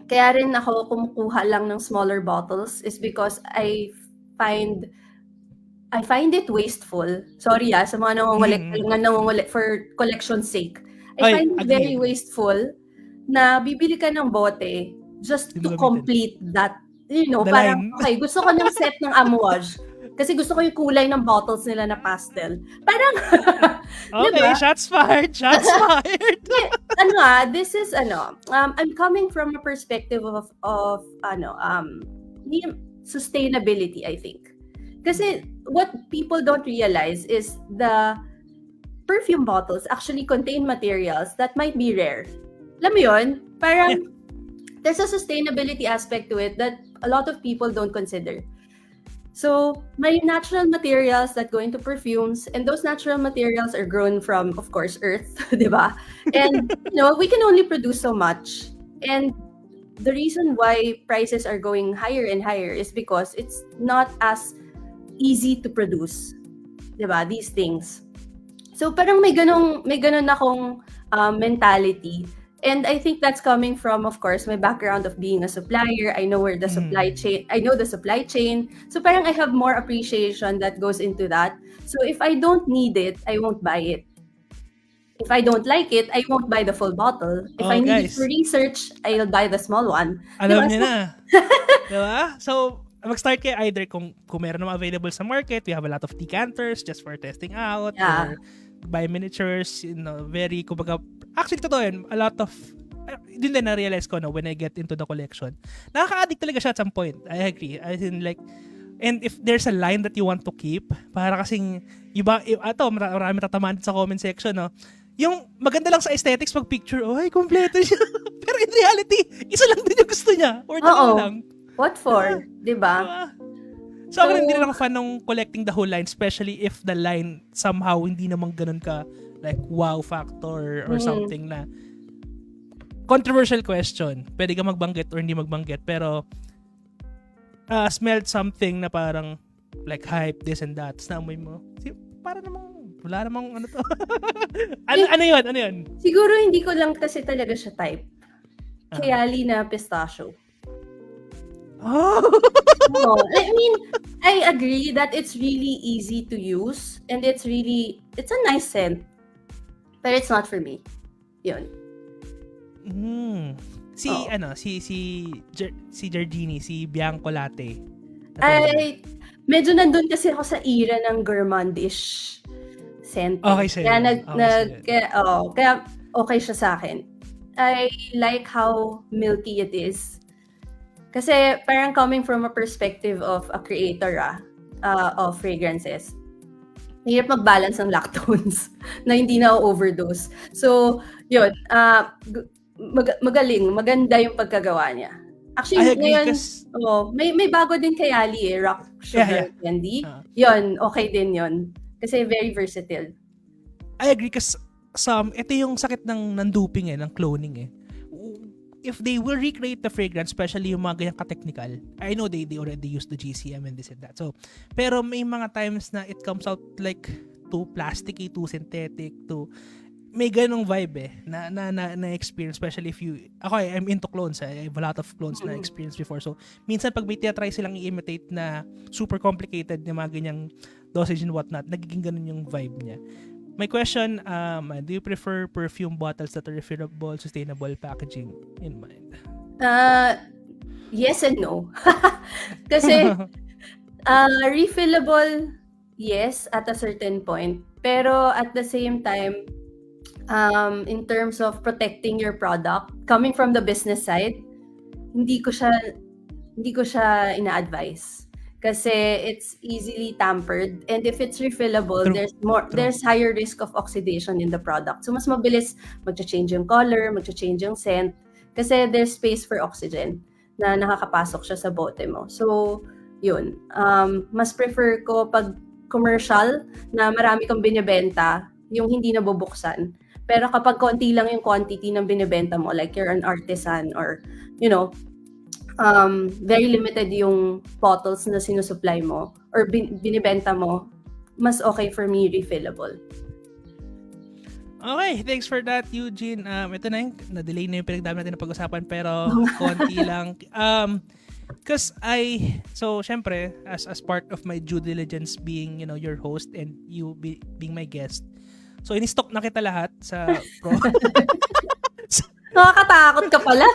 kaya rin ako kumukuha lang ng smaller bottles is because I find it wasteful. Sorry sa mga nangungulit for collection's sake. I find it very wasteful na bibili ka ng bote just to complete that. Parang, okay, gusto ko ng set ng Amouage. Kasi gusto ko yung kulay ng bottles nila na pastel. Parang,
okay, diba? Shots fired.
This is, I'm coming from a perspective of sustainability, I think. Kasi what people don't realize is the perfume bottles actually contain materials that might be rare. Alam mo yun? Parang, there's a sustainability aspect to it that a lot of people don't consider. So, may natural materials that go into perfumes, and those natural materials are grown from, of course, earth, di ba? And, we can only produce so much. And the reason why prices are going higher and higher is because it's not as easy to produce, di ba? These things. So, parang may ganun akong mentality. And I think that's coming from, of course, my background of being a supplier. I know where the supply chain, I know the supply chain. So parang I have more appreciation that goes into that. So if I don't need it, I won't buy it. If I don't like it, I won't buy the full bottle. If I need it
guys,
for research, I'll buy the small one.
alam
Diba?
niyo na. Diba? So, mag-start kayo either kung meron naman available sa market, we have a lot of decanters just for testing out,
Yeah.
or buy miniatures, very, kumbaga, actually, totoo yun, a lot of, yun din na-realize ko, when I get into the collection, nakaka-addict talaga siya at some point. I agree. As in, like, and if there's a line that you want to keep, para kasing, marami tatamaan sa comment section, no? Yung maganda lang sa aesthetics pag picture, ay, kompleto siya. Pero in reality, isa lang din yung gusto niya. Or dalawa lang.
What for? Diba?
So, ako hindi rin ako fan ng collecting the whole line, especially if the line somehow hindi naman ganun ka, like, wow factor or something na controversial question. Pwede ka magbanggit or hindi magbanggit, pero smelled something na parang like hype, this and that. Tapos naamoy mo. Para namang, wala namang ano to. ano yun?
Siguro hindi ko lang kasi talaga siya type. Kayali na pistachio.
Oh!
I mean, I agree that it's really easy to use and it's a nice scent. But it's not for me. Yun.
Si Giardini, si Bianco Latte.
Ay, medyo nandun kasi ako sa era ng gourmandish scent.
Okay sa'yo.
Kaya okay siya sa akin. I like how milky it is. Kasi parang coming from a perspective of a creator of fragrances, hirap mag-balance ng lactones na hindi na overdose. So, yun, maganda yung pagkagawa niya. Actually, ngayon, may bago din kay Ali rock sugar candy. Yun, okay din yun. Kasi very versatile.
I agree kasi ito yung sakit ng duping ng cloning If they will recreate the fragrance, especially yung mga ganyang ka-technical, I know they already use the GCM and this and that. So, pero may mga times na it comes out like too plasticky, too synthetic, may ganong vibe na experience, especially if I'm into clones. I have a lot of clones na experience before. So, minsan pag may try silang i-imitate na super complicated yung mga ganyang dosage and whatnot, nagiging ganon yung vibe niya. My question, do you prefer perfume bottles that are refillable, sustainable packaging in mind?
Yes and no. Kasi refillable, yes, at a certain point. Pero at the same time, in terms of protecting your product, coming from the business side, hindi ko siya ina-advise. Kasi it's easily tampered, and if it's refillable, there's higher risk of oxidation in the product. So mas mabilis magcha-change yung color, magcha-change yung scent, kasi there's space for oxygen na nakakapasok siya sa bote mo. So yun, mas prefer ko pag commercial na marami kang binibenta, yung hindi nabubuksan. Pero kapag konti lang yung quantity ng binibenta mo, like you're an artisan or very limited yung bottles na sinusupply mo or binibenta mo, mas okay for me refillable.
Okay, thanks for that, Eugene. Ito na na-delay na yung pinagdami natin na pag-usapan, pero konti lang. So syempre, as part of my due diligence being, your host and you being my guest, so in-stock na kita lahat sa
Nakakatakot ka pala.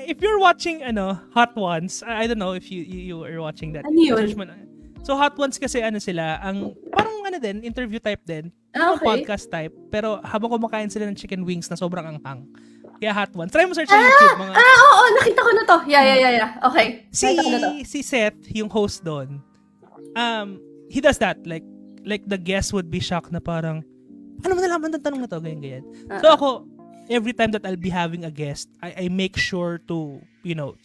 If you're watching Hot Ones, I don't know if you are watching that.
Ano yun?
So Hot Ones kasi sila, ang parang din, interview type din.
Okay.
Podcast type. Pero habang kumakain sila ng chicken wings na sobrang anghang. Kaya Hot Ones. Try mo search sa YouTube.
Oo, nakita ko na to. Yeah. Okay.
Si Seth, yung host doon, he does that. Like the guest would be shocked na parang, ano mo nalaman ng tanong na to? Ganyan. So ako, every time that I'll be having a guest, I make sure to,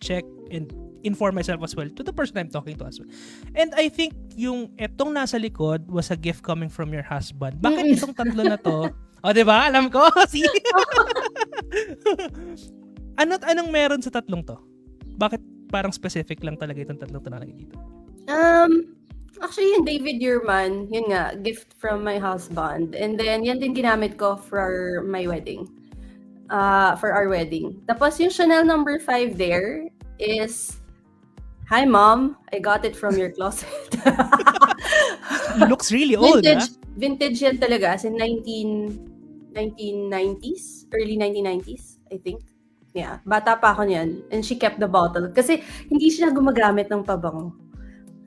check and inform myself as well to the person I'm talking to as well. And I think yung etong nasa likod was a gift coming from your husband. Bakit itong tatlo na to? O, diba? Alam ko. Anong meron sa tatlong to? Bakit parang specific lang talaga itong tatlong to na dito?
Actually, yung David Yurman, yun nga, gift from my husband. And then, yan din ginamit ko for my wedding. For our wedding. Tapos yung Chanel number 5 there is, hi mom, I got it from your closet.
Looks really old,
Vintage yan talaga, as in 1990s, early 1990s, I think. Yeah, bata pa ako niyan. And she kept the bottle. Kasi hindi siya gumagamit ng pabango.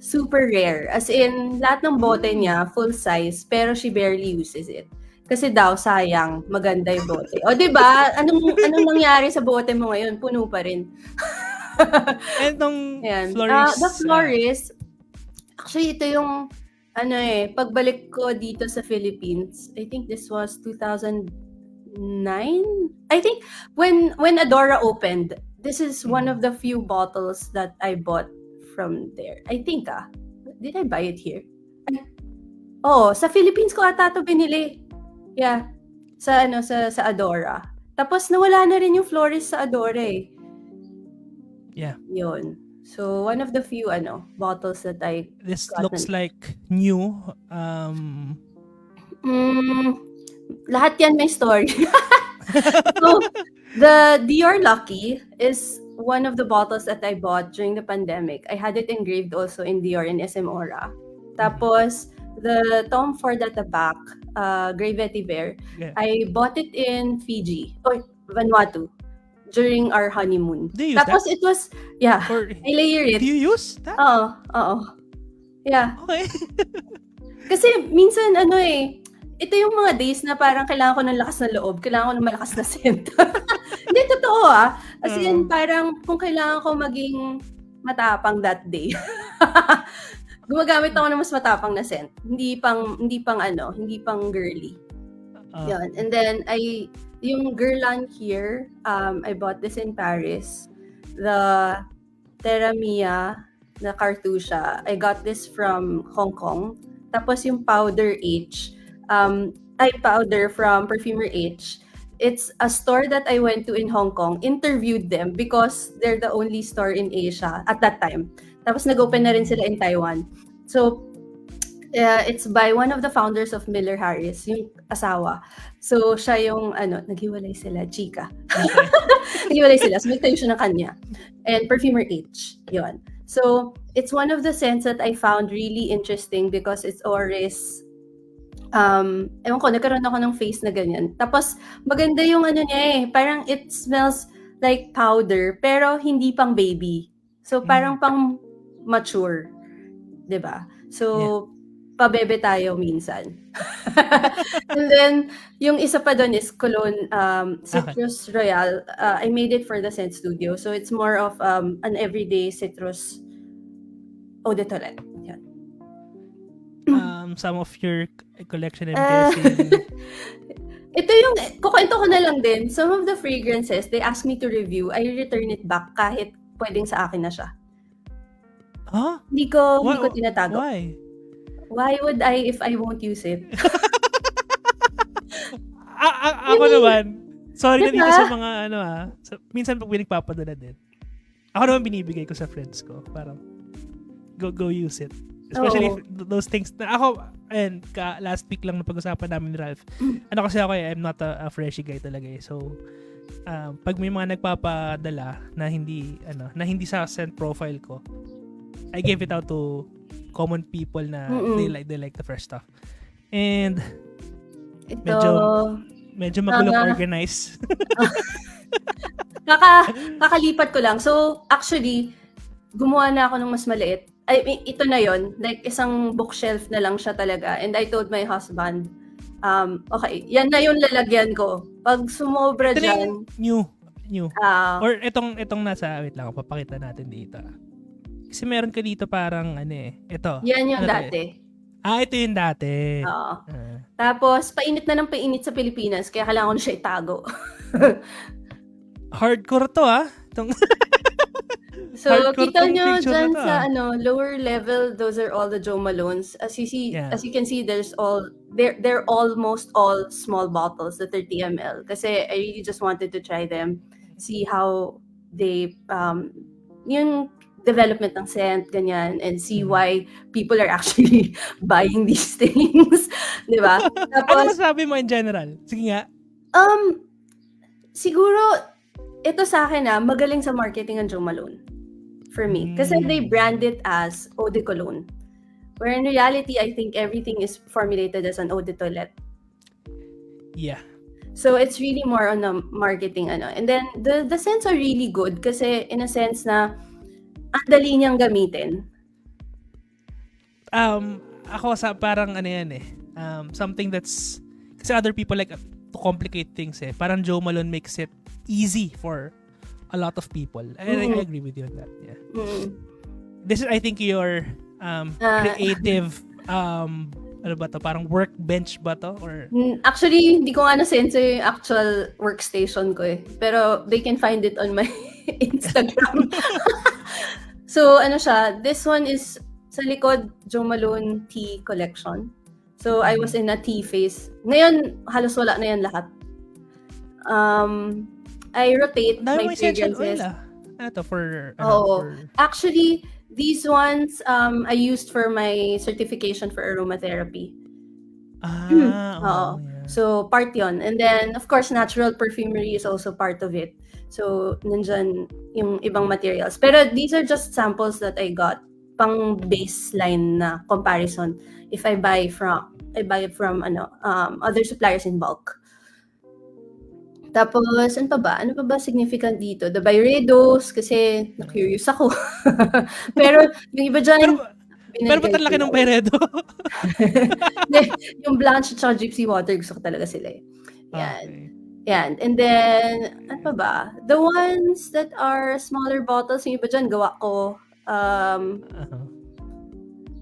Super rare. As in, lahat ng bote niya, full size, pero she barely uses it. Kasi daw, sayang, maganda yung bote. O, diba? Anong nangyari sa bote mo ngayon? Puno pa rin.
And nung
Ayan.
florist,
The florist, actually, ito yung, pagbalik ko dito sa Philippines, I think this was 2009. I think when Adora opened, this is one of the few bottles that I bought from there. I think, did I buy it here? Sa Philippines ko ata ito binili. Yeah. Sa Adora. Tapos nawala na rin yung florist sa Adora eh.
Yeah.
Yun. So one of the few bottles that I
This looks like new.
Lahat yan may story. So the Dior Lucky is one of the bottles that I bought during the pandemic. I had it engraved also in Dior in SM Aura. Tapos the Tom Ford at the back, Grey Vetiver, I bought it in Fiji or Vanuatu during our honeymoon.
Do you use
Tapos
that?
It was, yeah,
Or,
I layer it.
do you use that?
Oo. Yeah.
Okay.
Kasi minsan ito yung mga days na parang kailangan ko ng lakas na loob, kailangan ko ng malakas na scent. Hindi, totoo As in, parang kung kailangan ko maging matapang that day, gumagamit ako ng mas matapang na scent. Hindi pang girly. Yun. And then, yung Guerlain here, I bought this in Paris. The Terra Mia na Cartusia, I got this from Hong Kong. Tapos yung Powder H, powder from Perfumer H. It's a store that I went to in Hong Kong, interviewed them because they're the only store in Asia at that time. Tapos nag-open na rin sila in Taiwan. So, it's by one of the founders of Miller Harris, yung asawa. So, siya yung, naghiwalay sila, chika.
Okay.
Naghiwalay sila. So, nagtayo siya ng kanya. And Perfumer H, yun. So, it's one of the scents that I found really interesting because it's always, ewan ko, nagkaroon ako ng face na ganyan. Tapos, maganda yung niya parang it smells like powder, pero hindi pang baby. So, parang pang mature. Diba? So, pabebe tayo minsan. And then, yung isa pa doon is Cologne Citrus Royale. I made it for the Scent Studio. So, it's more of an everyday citrus eau de toilette. Yan.
Some of your collection, I'm guessing.
Ito yung, kukwento ko na lang din. Some of the fragrances, they ask me to review. I return it back kahit pwedeng sa akin na siya.
Huh?
Hindi ko tinatago.
Why?
Why would I if I won't use it?
Ako naman, sorry na
Diba?
dito sa mga minsan pag pinagpapadala din. Ako naman binibigay ko sa friends ko. Parang, go use it. Especially those things na ako, and last week lang na pag-usapan namin ni Ralph. Kasi ako I'm not a freshy guy talaga eh. So, pag may mga nagpapadala na hindi sa scent profile ko, I gave it out to common people na they like the fresh stuff. And medyo magulong organize.
Kakalipat ko lang. So, actually, gumawa na ako ng mas maliit. I mean, ito na yon, like isang bookshelf na lang siya talaga. And I told my husband, okay, yan na yung lalagyan ko. Pag sumobra dyan,
new. Or itong nasa, wait lang, papakita natin dito. Kasi meron ka dito parang ito.
Yan yung dati.
Ito yung dati.
Oo. Tapos, painit na ng painit sa Pilipinas, kaya kailangan ko na siya itago.
Hardcore to
So, kita nyo dyan sa lower level, those are all the Jo Malones. As you can see, they're almost all small bottles, the 30 ml. Kasi I really just wanted to try them, see how they, yung development ng scent, ganyan, and see why people are actually buying these things. Di ba?
Ano
Tapos,
masabi mo in general? Sige nga.
siguro, ito sa akin magaling sa marketing ang Jo Malone. For me. Kasi they brand it as eau de cologne. Where in reality, I think everything is formulated as an eau de toilette.
Yeah.
So it's really more on the marketing And then the scents are really good kasi in a sense na ang dali niyang gamitin.
Ako sa parang something that's kasi other people like to complicate things Parang Jo Malone makes it easy for a lot of people. I agree with you on that. Yeah. This is I think your creative ano ba to? Parang workbench ba to? Or
actually, hindi ko nga na-sense yung actual workstation ko Pero they can find it on my Instagram. So, siya, this one is sa likod, Jo Malone tea collection. So, I was in a tea phase. Ngayon, halos wala na yan lahat. I rotate my fragrances.
Ito for...
Actually, these ones, I used for my certification for aromatherapy.
Yeah.
So, part yun. And then, of course, natural perfumery is also part of it. So, nandyan yung ibang materials. Pero these are just samples that I got pang baseline na comparison if I buy from other suppliers in bulk. Tapos, ano pa ba? Ano pa ba significant dito? The Byredos, kasi na-curious ako. Pero yung iba dyan...
Pero ba't ang laki ng Byredo?
Yung Blanche at Gypsy Water, gusto ko talaga sila Yan.
Okay.
Yan. And then, ano pa ba? The ones that are smaller bottles, yung iba dyan, gawa ko.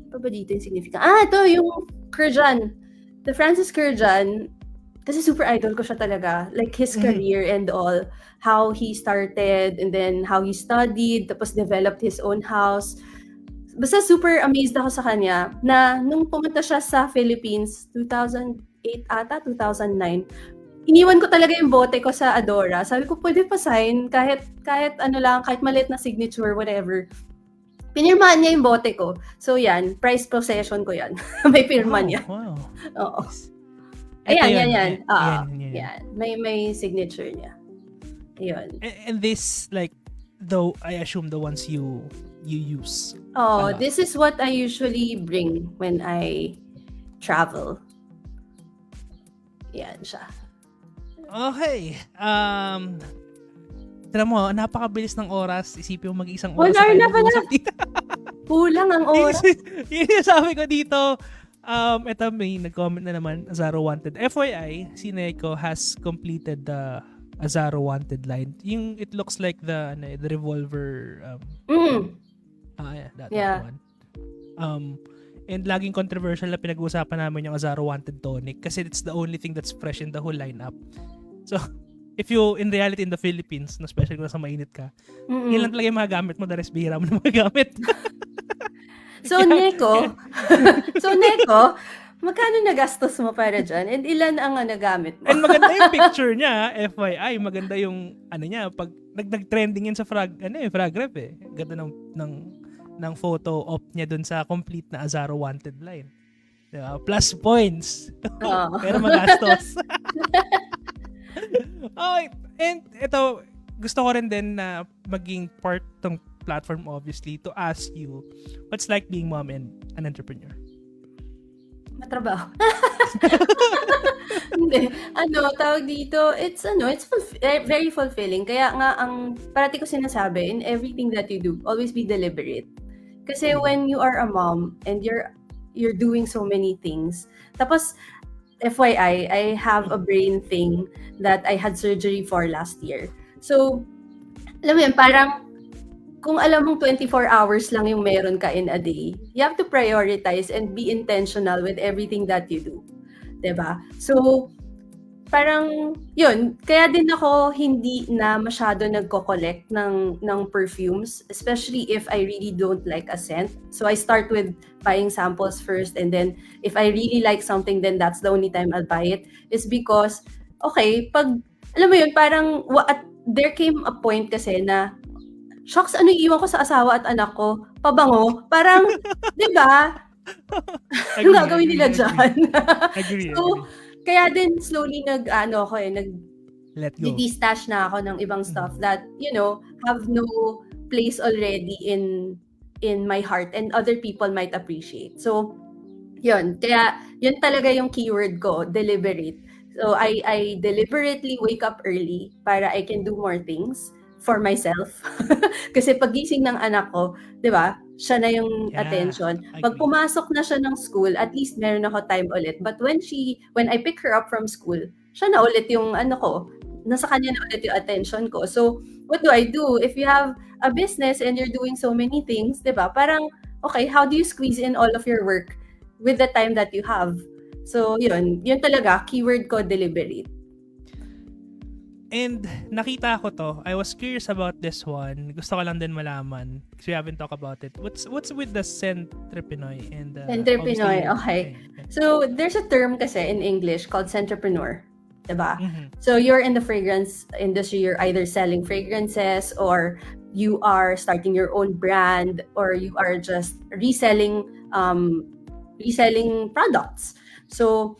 Pa ba dito yung significant? Ito, yung Kurjan. The Francis Kurjan, kasi super idol ko siya talaga. Like, his career and all. How he started, and then how he studied, tapos developed his own house. Basta super amazed ako sa kanya na nung pumunta siya sa Philippines, 2008 ata, 2009, iniwan ko talaga yung bote ko sa Adora. Sabi ko, pwede pa sign kahit kahit maliit na signature, whatever. Pinirmahan niya yung bote ko. So yan, price possession ko yan. May pirma niya.
Wow.
Oo.
Ito
Ayan,
yun.
yan.
Yan.
May signature niya. Ayun.
And this, like, though, I assume the ones you use.
This is what I usually bring when I travel. Yan siya.
Okay. Tira mo, napakabilis ng oras. Isipin mo mag-isang oras.
Wala na pala. Kulang ang oras.
Yun yung sabi ko dito. Ito may nag-comment na naman, Azaro Wanted. FYI, si Neko has completed the Azaro Wanted line. Yung it looks like the revolver. That one. And laging controversial na pinag-uusapan namin yung Azaro Wanted Tonic kasi it's the only thing that's fresh in the whole lineup. So, if you, in reality, in the Philippines, especially kung nasa mainit ka, ilan talaga yung mga gamit mo, the rest bihira mo na mga gamit.
So, Neko, magkano nagastos mo para dyan? And ilan ang nagamit mo?
And maganda yung picture niya, FYI. Maganda yung, niya, pag nag-trending yun sa frag rep Ganda ng photo op niya dun sa complete na Azaro Wanted line. Diba? Plus points. Pero magastos. Okay. And ito, gusto ko rin din na maging part ng platform, obviously, to ask you what's like being mom and an entrepreneur.
Matrabaho. Hindi. Tawag dito, it's very fulfilling. Kaya nga, ang parati ko sinasabi, in everything that you do, always be deliberate. Kasi when you are a mom and you're doing so many things, tapos, FYI, I have a brain thing that I had surgery for last year. So, alam mo yun, parang kung alam mong 24 hours lang yung meron ka in a day, you have to prioritize and be intentional with everything that you do. 'Di ba? So, parang, yun, kaya din ako hindi na masyado nagko-collect ng perfumes, especially if I really don't like a scent. So, I start with buying samples first, and then if I really like something, then that's the only time I'll buy it. Is because, okay, alam mo yun, parang, there came a point kasi na Shocks, ano iiwan ko sa asawa at anak ko? Pabango? Parang, di ba? Ano gagawin nila dyan?
Agree.
So, kaya din slowly
Let go.
nag-destash na ako ng ibang stuff that, have no place already in my heart and other people might appreciate. So, yun. Kaya, yun talaga yung keyword ko, deliberate. So, I deliberately wake up early para I can do more things for myself. Kasi pagising ng anak ko, di ba, siya na yung attention. Pag pumasok na siya ng school, at least meron ako time ulit. But when I pick her up from school, siya na ulit yung nasa kanya na ulit yung attention ko. So, what do I do? If you have a business and you're doing so many things, di ba, parang, okay, how do you squeeze in all of your work with the time that you have? So, yun talaga, keyword ko, deliberate.
And nakita ko to. I was curious about this one. Gusto ko lang din malaman because we haven't talked about it. What's with the Centrepinoy and
Centrepinoy, okay. So, there's a term kasi in English called Centrepreneur. Diba? So, you're in the fragrance industry. You're either selling fragrances or you are starting your own brand or you are just reselling products. So,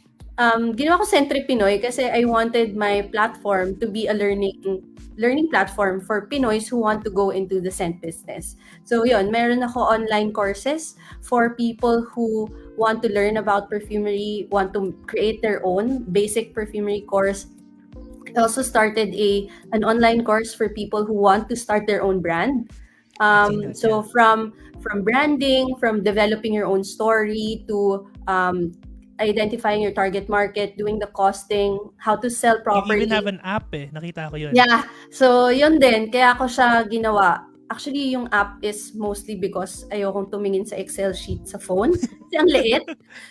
ginawa ko Centrepinoy kasi I wanted my platform to be a learning platform for Pinoys who want to go into the scent business. So, yun, meron ako online courses for people who want to learn about perfumery, want to create their own basic perfumery course. I also started an online course for people who want to start their own brand. So from branding, from developing your own story to identifying your target market, doing the costing, how to sell properly.
You even have an app Nakita ko yun.
Yeah. So, yun din. Kaya ako siya ginawa. Actually, yung app is mostly because ayokong tumingin sa Excel sheet sa phone. Kasi ang liit.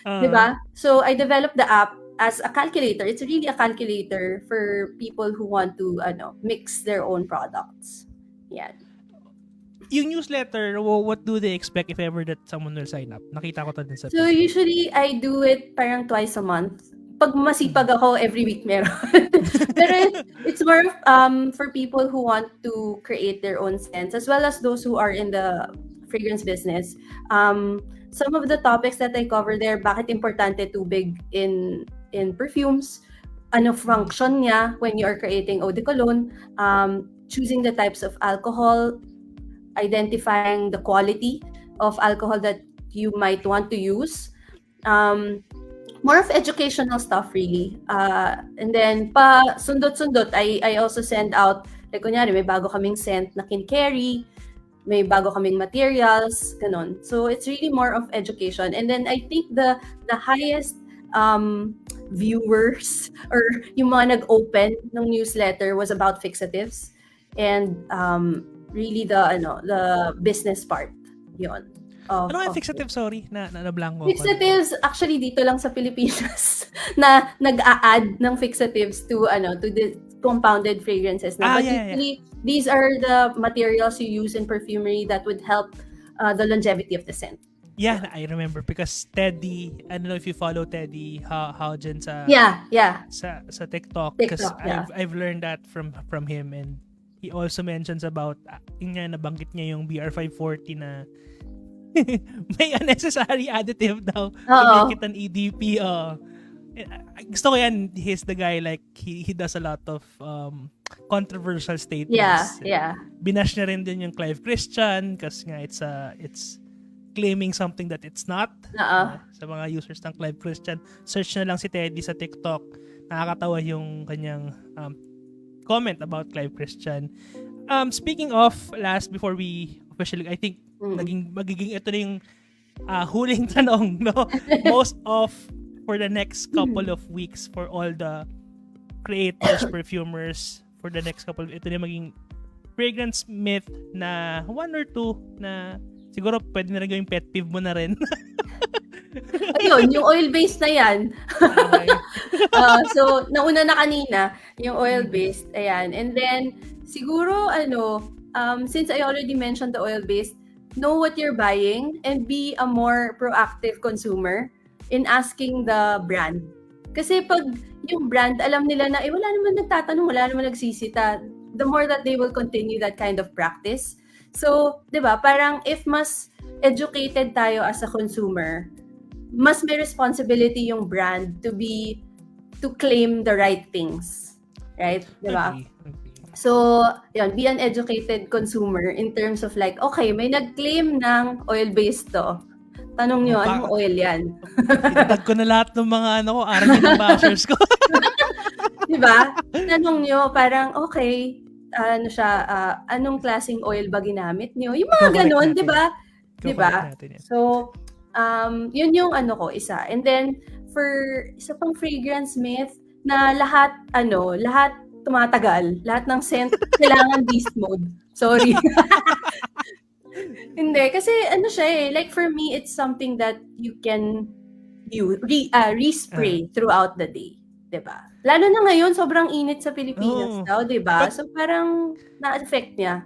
Diba? So, I developed the app as a calculator. It's really a calculator for people who want to mix their own products. Yan.
Yung newsletter, what do they expect if ever that someone will sign up? Nakita ko to din sa
So, usually, I do it parang twice a month. Pag masipag ako, every week meron. Pero it's more for people who want to create their own scents, as well as those who are in the fragrance business. Some of the topics that I cover there, bakit importante tubig in perfumes, ano function niya when you are creating eau de cologne, choosing the types of alcohol, identifying the quality of alcohol that you might want to use. More of educational stuff really. And then pa sundot-sundot, I also send out, like kunyari, may bago kaming scent na kin-carry, may bago kaming materials, ganun. So it's really more of education. And then I think the highest viewers or yung mga nag-open ng newsletter was about fixatives and really the business part yon.
Ano yung fixative? Sorry, na-blanco.
Fixatives, actually dito lang sa Pilipinas na nag-a-add ng fixatives to the compounded fragrances. But usually, these are the materials you use in perfumery that would help the longevity of the scent.
Yeah, I remember because Teddy, I don't know if you follow Teddy how dyan sa sa TikTok because I've learned that from him, and he also mentions about yun nga, nabanggit niya yung BR540 na may unnecessary additive daw to make it an EDP. Gusto ko yan. He's the guy, like he does a lot of controversial statements.
Yeah.
Binash niya rin din yung Clive Christian kasi nga it's claiming something that it's not. Sa mga users ng Clive Christian, search na lang si Teddy sa TikTok. Nakakatawa yung kanyang comment about Clive Christian. Speaking of, before we officially, I think magiging ito na yung huling tanong, no? Most of for the next couple of weeks for all the creators, perfumers, for the next couple ito na maging fragrance myth na one or two na siguro pwede na rin gawing pet peeve mo na rin.
Ayun, yung oil-based na yan.
Okay.
So, nauna na kanina, yung oil-based, ayan. And then, siguro, since I already mentioned the oil-based, know what you're buying and be a more proactive consumer in asking the brand. Kasi pag yung brand, alam nila na, wala naman nagtatanong, wala naman nagsisita, the more that they will continue that kind of practice. So, 'di ba, parang if mas educated tayo as a consumer, mas may responsibility yung brand to claim the right things. Right? 'Di ba?
Agree.
So, yun, be an educated consumer in terms of like, okay, may nag-claim ng oil-based to. Tanong nyo, anong oil yan?
Itag ko na lahat ng mga army ng bashers ko.
Diba? Tanong nyo, parang, okay, anong klaseng oil ba ginamit nyo? Yung mga ganun, diba? Diba? So, yun yung isa. And then, for isa pang fragrance myth, na lahat tumatagal. Lahat ng scent kailangan beast mode. Sorry. Hindi, kasi siya like for me, it's something that you can respray throughout the day. Diba? Lalo na ngayon, sobrang init sa Pilipinas daw, diba? So parang na-affect niya.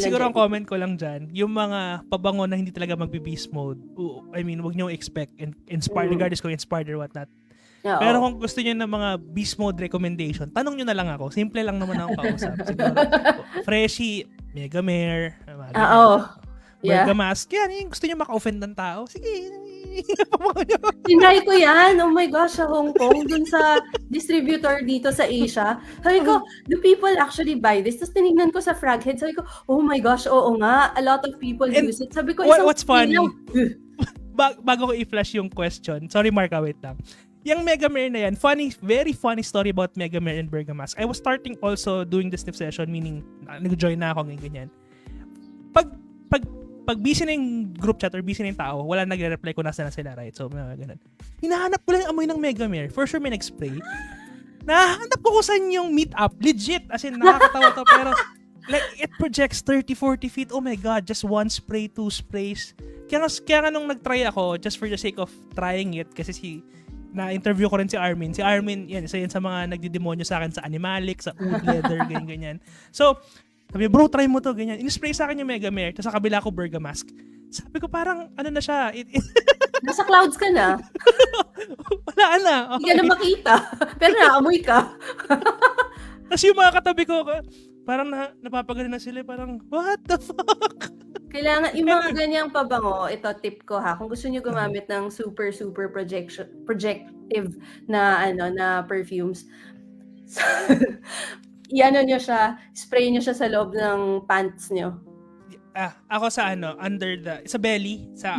Siguro ang comment ko lang dyan, yung mga pabango na hindi talaga magbe-beast mode, I mean, huwag nyo expect, regardless kung inspired or whatnot. Oo. Pero kung gusto niyo ng mga beast mode recommendation, tanong niyo na lang ako. Simple lang naman ang kausap. Siguro, Freshie, Mega Mare, Bergamask. Yan, gusto niyo maka-offend ng tao. Sige,
tinry ko yan. Oh my gosh, sa Hong Kong, dun sa distributor dito sa Asia. Sabi ko, do people actually buy this? Tapos tinignan ko sa Fraghead. Sabi ko, oh my gosh, oo nga. A lot of people use it. Sabi ko,
what's funny? Bago ko i-flash yung question. Sorry, Mark, wait lang. Yung Mega Mare na yan, very funny story about Mega Mare and Bergamask. I was starting also doing the sniff session, meaning nag-join na ako ganyan. Pag busy na yung group chat or busy na yung tao, wala nagre-reply kung nasa na sila, right? So, ganun. Hinahanap ko lang yung amoy ng Mega Mare. For sure may nag-spray. Nahanap ko saan yung meet-up. Legit. As in, nakakatawa to. Pero, like, it projects 30-40 feet. Oh my God. Just one spray, two sprays. Kaya nga nung nag-try ako, just for the sake of trying it, kasi na-interview ko rin si Armin. Si Armin, isa yan sa mga nagdidemonyo sa akin sa Animalic, sa Oud Leather, ganyan. So, sabi, bro, try mo to, ganyan. In-spray sa akin yung Mega Mare, tapos sa kabila ko Bergamask. Sabi ko, parang, na siya.
Nasa clouds ka na.
Wala na. Okay.
Hindi ka na makita. Pero naamoy ka.
Tapos yung mga katabi ko, parang napapagano na sila, parang, what the fuck?
Kailangan, yung mga ganyang pabango, ito tip ko ha, kung gusto niyo gumamit ng super projective na perfumes, nyo siya, spray nyo siya sa loob ng pants nyo.
Ako sa sa belly, sa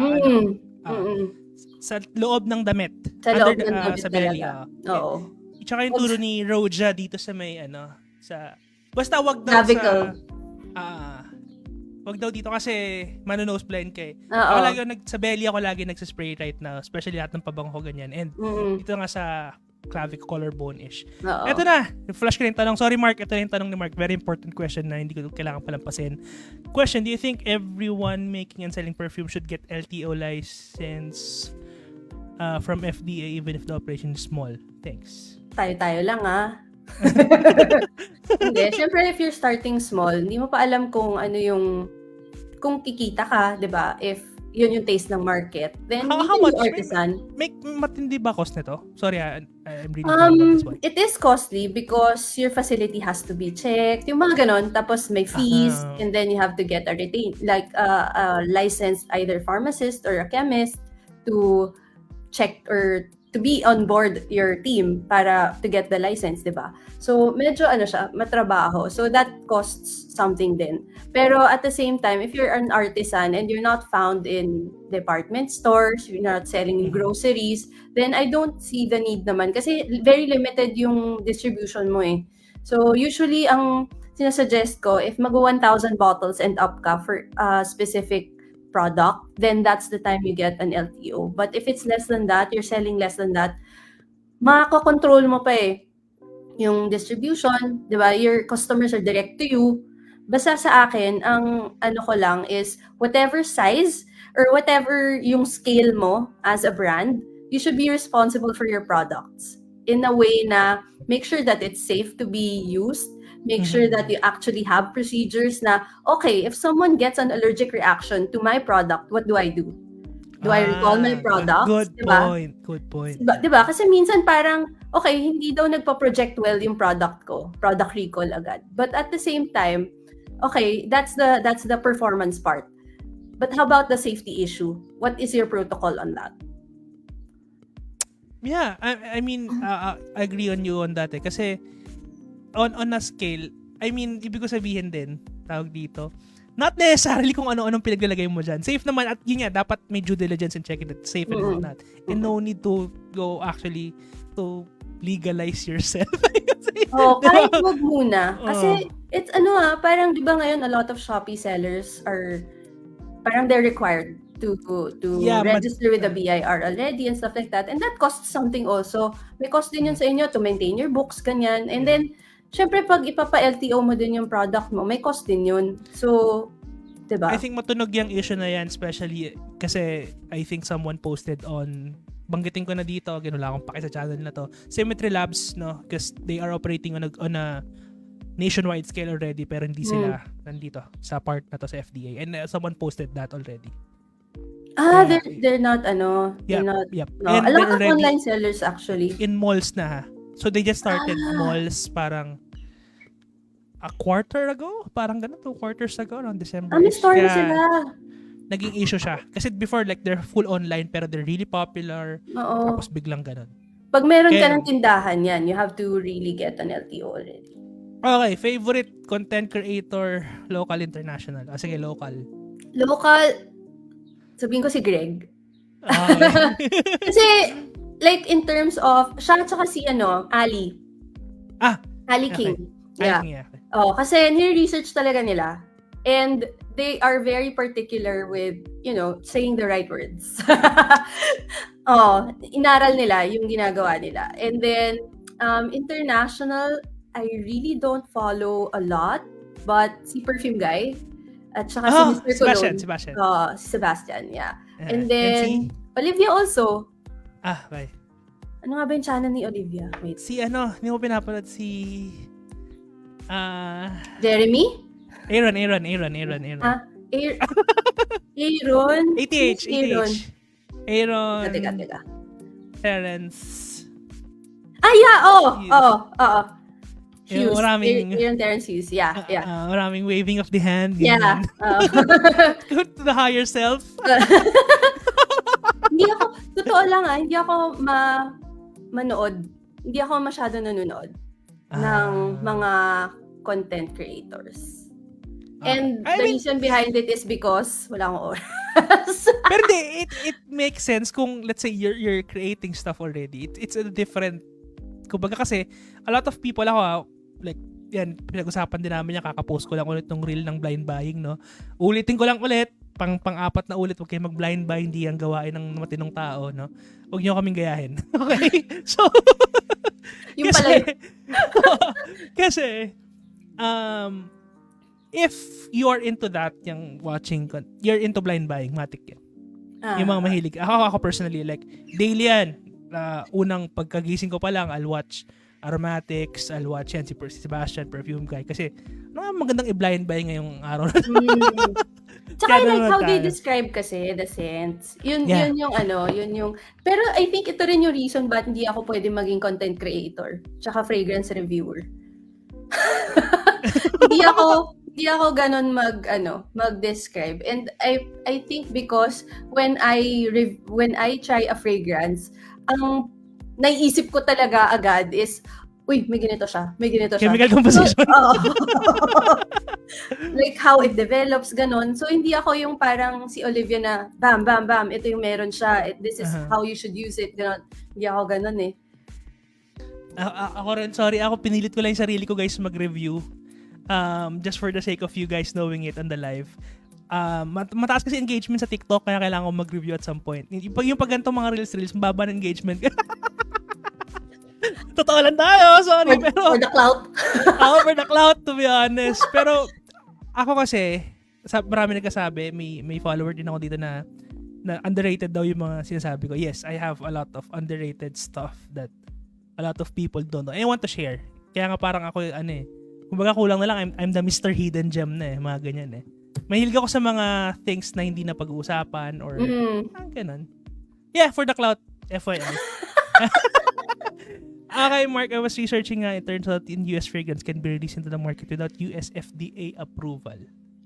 sa loob ng damit.
Sa loob ng damit
sa belly.
Oo.
Tsaka yung turo ni Roja dito sa may basta wag daw
Navigal.
wag daw dito kasi nose blind ka eh.
Ako
lagi sa belly ako lagi nagsispray right now, especially lahat ng pabango ko ganyan. And dito nga sa clavicle collarbone-ish. Ito na, flash ko na yung tanong. Sorry Mark, ito na yung tanong ni Mark. Very important question na hindi ko kailangan palampasin. Question, do you think everyone making and selling perfume should get LTO license from FDA even if the operation is small? Thanks.
Tayo lang Hindi, syempre if you're starting small, hindi mo pa alam kung kung kikita ka, 'di ba? If yun yung taste ng market, then
how much
artisan.
Matindi ba cost nito? Sorry, I'm really about this one.
It is costly because your facility has to be checked, yung mga ganon, tapos may fees, and then you have to get a licensed either pharmacist or a chemist to check or to be on board your team para to get the license, di ba? So, medyo siya, matrabaho. So, that costs something din. Pero at the same time, if you're an artisan and you're not found in department stores, you're not selling in groceries, then I don't see the need naman kasi very limited yung distribution mo eh. So, usually, ang sinasuggest ko, if mag 1,000 bottles and up ka for a specific product, then that's the time you get an LTO. But if it's less than that, you're selling less than that, makakontrol mo pa eh yung distribution, di ba? Your customers are direct to you. Basta sa akin, ang ko lang is whatever size or whatever yung scale mo as a brand, you should be responsible for your products in a way na make sure that it's safe to be used. Make sure that you actually have procedures na, okay, if someone gets an allergic reaction to my product, what do I do? Do I recall my product?
Good point.
Diba? Kasi minsan parang, okay, hindi daw nagpa-project well yung product ko. Product recall agad. But at the same time, okay, that's the performance part. But how about the safety issue? What is your protocol on that?
Yeah, I mean, I agree on you on that eh. Kasi, on a scale, I mean, ibig ko sabihin din, tawag dito, not necessarily kung ano-anong pinaglalagay mo dyan. Safe naman, at yun nga, dapat may due diligence in checking that safe and whatnot. And no need to go actually to legalize yourself.
Kahit wag muna. Kasi, it's parang di ba ngayon, a lot of Shopee sellers are, parang they're required to register with the BIR already and stuff like that. And that costs something also. May cost din yun sa inyo to maintain your books, ganyan. And then, syempre pag ipapa-LTO mo din yung product mo, may cost din yun. So, diba?
I think matunog yung issue na yan, especially kasi I think someone posted on, banggitin ko na dito, ginula akong paki sa channel na to, Symmetry Labs, no? Because they are operating on a nationwide scale already, pero hindi sila nandito sa part na to sa FDA. And someone posted that already.
They're not they're not.
Yep.
No,
And
a lot of
already
online sellers actually.
in malls na ha. So they just started malls parang a quarter ago, parang ganun, 2 quarters ago, around December.
May store na sila.
Naging issue siya. Kasi before, like, they're full online, pero they're really popular.
Oo.
Tapos biglang ganun.
Pag meron ka
Kaya-
ng tindahan yan, you have to really get an LTO already.
Okay, favorite content creator, local, international. Sige, local.
Local, sabihin ko si Greg.
Okay.
Kasi, like, in terms of, siya at saka si, Ali. Ali
okay.
King. Yeah.
Yeah.
Kasi ni-research talaga nila. And they are very particular with, saying the right words. Inaral nila yung ginagawa nila. And then, international, I really don't follow a lot. But si Perfume Guy, at saka si Mr. Cologne.
Sebastian.
Si Sebastian, yeah. And
And
then, Olivia also.
okay.
Ano nga ba yung channel ni Olivia? Wait.
Si hindi mo pinapanood si
Jeremy?
Aaron.
Aaron?
ATH. Aaron.
Teka.
Terence.
Yeah,
Yung
Hughes.
maraming-
Aaron Terrence Hughes, yeah.
Maraming waving of the hand.
Yeah.
ganyan. Go to the higher self.
Totoo lang hindi ako manood. Hindi ako masyado nanonood ng mga content creators. And the reason behind it is because wala akong oras.
Pero it makes sense kung let's say you're creating stuff already. It's a different, kumbaga kasi a lot of people like yan, pinag-usapan din namin yan, kakapost ko lang ulit ng reel ng blind buying, no? Ulitin ko lang ulit, pang-apat na ulit, huwag kayo mag-blind buy, hindi yan gawain ng matinong tao, no? Huwag niyo kaming gayahin. Okay? So,
Yung pala
kasi, if you are into that, yung watching, you're into blind buying, matik yan. Yung mga mahilig. Ako personally, like, daily yan. Unang pagkagising ko pa lang, I'll watch Aromatics, I'll watch yan, si Sebastian, Perfume Guy. Kasi, magandang i-blind buy ngayong araw na.
Tsaka I like how they
tayo.
describe kasi the scents. Yun
Yeah.
yun yung Pero I think ito rin yung reason ba't hindi ako pwede maging content creator tsaka fragrance reviewer. Hindi ako ganun mag-describe. And I think because when I try a fragrance, ang naiisip ko talaga agad is, uy, may ganito siya.
Chemical composition.
Like how it develops, ganon. So, hindi ako yung parang si Olivia na, bam, bam, bam, ito yung meron siya. This is how you should use it. Ganon. Hindi ako ganon eh.
Ako rin, sorry. Ako, pinilit ko lang yung sarili ko, guys, mag-review. Just for the sake of you guys knowing it on the live. Mataas kasi engagement sa TikTok, kaya kailangan ko mag-review at some point. Yung pag ganitong mga reels, mababa ng engagement. Totoo lang tayo, sorry.
For the clout.
For the clout, to be honest. Pero, ako kasi, marami nagkasabi, may follower din ako dito na underrated daw yung mga sinasabi ko. Yes, I have a lot of underrated stuff that a lot of people don't know. And I want to share. Kaya nga parang ako, kumbaga kulang na lang, I'm the Mr. Hidden Gem na mga ganyan Mahilig ako sa mga things na hindi na pag-uusapan or ganun. Yeah, for the clout, FYI. Okay, Mark, I was researching nga, it turns out in US fragrance can be released into the market without US FDA approval.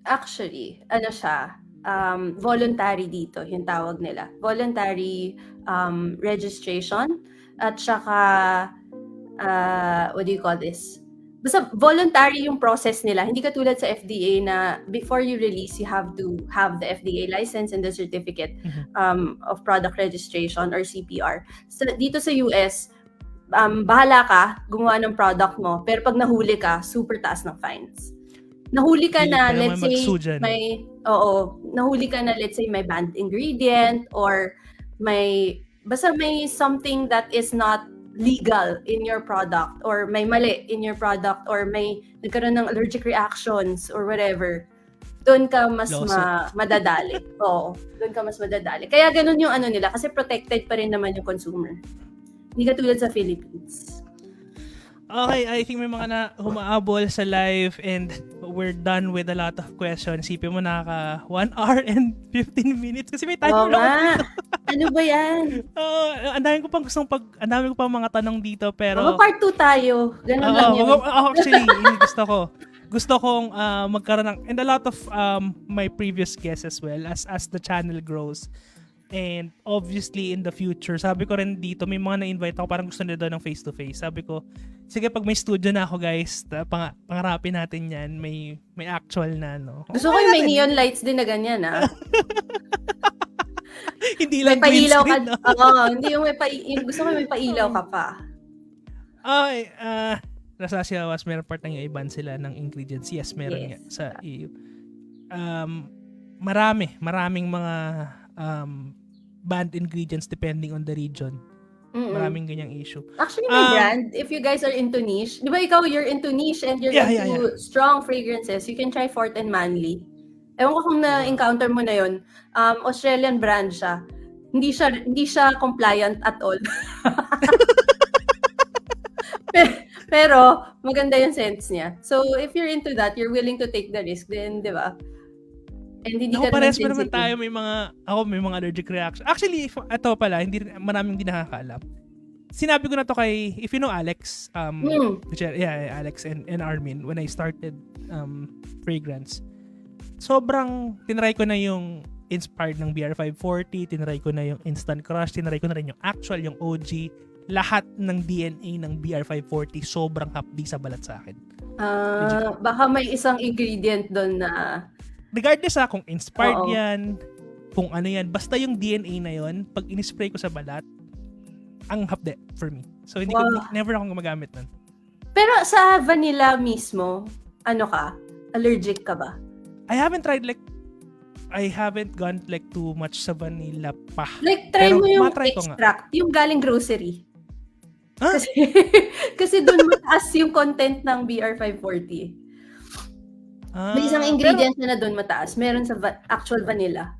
Actually, ano siya, voluntary dito, yung tawag nila. Voluntary registration at saka, what do you call this? Basta voluntary yung process nila. Hindi katulad sa FDA na before you release, you have to have the FDA license and the certificate of product registration or CPR. So, dito sa US, bahala ka gumawa ng product mo, pero pag nahuli ka, super taas ng fines. Nahuli ka
Hindi
na,
ka naman
let's say,
mag-sue dyan.
nahuli ka na, let's say, may banned ingredient or basta may something that is not legal in your product or may mali in your product or may nagkaroon ng allergic reactions or whatever, doon ka mas madadali. Oo, doon ka mas madadali. Kaya ganun yung ano nila kasi protected pa rin naman yung consumer. Hindi katulad sa Philippines.
Okay, I think may mga na humaabol sa live and we're done with a lot of questions. Isipin mo nakaka 1 hour and 15 minutes kasi may timer ako dito.
Ano ba yan?
Ang dami ko pang mga tanong dito pero
part 2 tayo. Ganun lang yun.
Actually, gusto kong magkaroon ng, and a lot of my previous guests as well as the channel grows. And obviously in the future, sabi ko rin dito, may mga na-invite ako, parang gusto nila doon ng face-to-face. Sabi ko, sige pag may studio na ako guys, pangarapin natin yan, may actual na, no?
Gusto ko yung may neon lights din na ganyan, ah.
Hindi lang
may
green
pailaw
screen,
ka,
no?
hindi yung gusto ko may pailaw ka pa.
Okay, Rasasia was meron part ng iban sila ng ingredients. Yes, meron nga sa EU. Maraming mga banned ingredients depending on the region. Maraming ganyang issue.
Actually, my brand, if you guys are into niche, di ba ikaw, you're into niche and you're into strong fragrances, you can try Fort and Manly. Ewan ko kung na-encounter mo na yun. Australian brand siya. Hindi siya compliant at all. Pero, maganda yung sense niya. So, if you're into that, you're willing to take the risk, then, di ba? And hindi ka
pares pa naman tayo, may mga allergic reaction. Actually, ito pala, maraming hindi nakakaalam. Sinabi ko na to kay, if you know Alex, Alex and Armin, when I started fragrance, sobrang tinry ko na yung inspired ng BR540, tinry ko na yung Instant Crush, tinry ko na rin yung actual, yung OG, lahat ng DNA ng BR540, sobrang hapdi sa balat sa akin.
Baka may isang ingredient doon na
regardless kung inspired yan, kung ano yan, basta yung DNA na yon, pag in-spray ko sa balat, ang hapde for me. So, never akong gumagamit nun.
Pero sa vanilla mismo, allergic ka ba?
I haven't gone too much sa vanilla pa.
Like, try mo yung extract, yung galing grocery.
Huh?
Kasi doon mataas yung content ng BR540. May isang ingredient na doon mataas. Meron sa actual vanilla.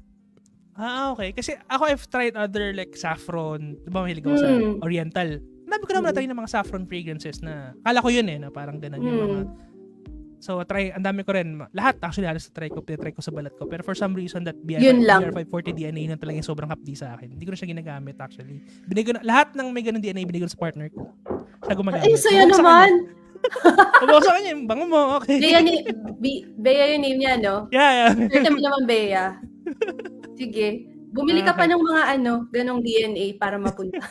Okay. Kasi ako, I've tried other like saffron. Diba mahilig ako sa oriental. Nabi ko naman na-try ng mga saffron fragrances na, kala ko yun na parang ganun yung mga. So, ang dami ko rin. Lahat, actually, halos try ko sa balat ko. Pero for some reason, that BR540 DNA na talagang sobrang hapdi sa akin. Hindi ko na siya ginagamit, actually. Lahat ng may ganun DNA, binigay ko sa partner ko. Siya gumagamit.
Ay, sa'yo naman!
Mabawa sa kanya, bango mo, okay.
Bea yung name niya, no?
Yeah.
Certain mo naman, Bea. Sige. Bumili ka pa ng mga ganong DNA para mapunta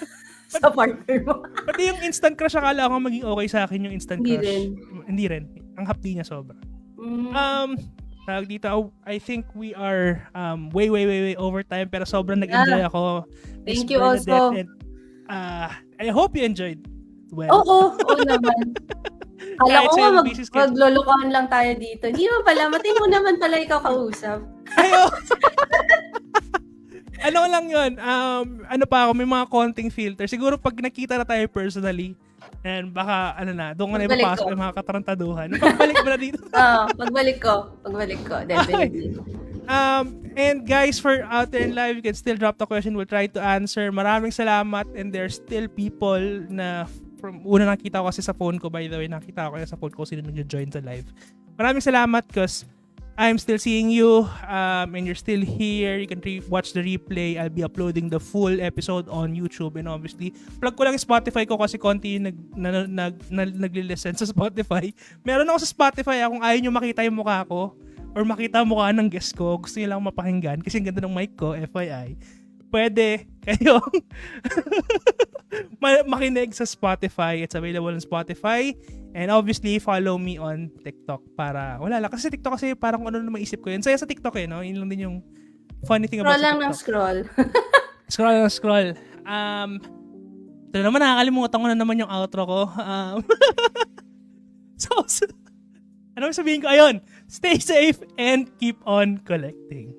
sa partner mo.
Pati yung Instant Crush, akala ko maging okay sa akin yung Instant Crush. Hindi rin. Ang hapdi niya sobra. Tawag dito, I think we are way over time, pero sobrang nag-enjoy ako.
Thank you also.
And, I hope you enjoyed. Well.
Oo naman. Kala ko nga maglolokohan lang tayo dito. Hindi mo pala, matino naman pala ikaw kausap.
Ayo. Ano lang yun, may mga konting filter. Siguro pag nakita na tayo personally, and baka, doon ka na ipapasok yung mga katarantaduhan. Pagbalik mo na dito.
Pagbalik ko, definitely.
And guys, for out there in live, you can still drop the question. We'll try to answer. Maraming salamat. And there's still people na from una nakita ko kasi sa phone ko, by the way, nakita ko sa phone ko sino nag-join sa live. Maraming salamat because I'm still seeing you, and you're still here. You can watch the replay. I'll be uploading the full episode on YouTube, and obviously, plug ko lang yung Spotify ko kasi konti yung nagli-listen sa Spotify. Meron ako sa Spotify, kung ayaw nyo makita yung mukha ko, or makita ang mukha ng guest ko, gusto nyo lang mapakinggan, kasi ang ganda ng mic ko, FYI, pwede kayong makinig sa Spotify. It's available on Spotify. And obviously, follow me on TikTok para, wala lang. Kasi sa TikTok kasi parang ano na maisip ko yun. Saya sa TikTok no? Yun lang din yung funny thing about
Scroll lang ng
TikTok. Scroll. Ito naman, nakakalimutan ko na naman yung outro ko. So, ano sabihin ko? Ayun, stay safe and keep on collecting.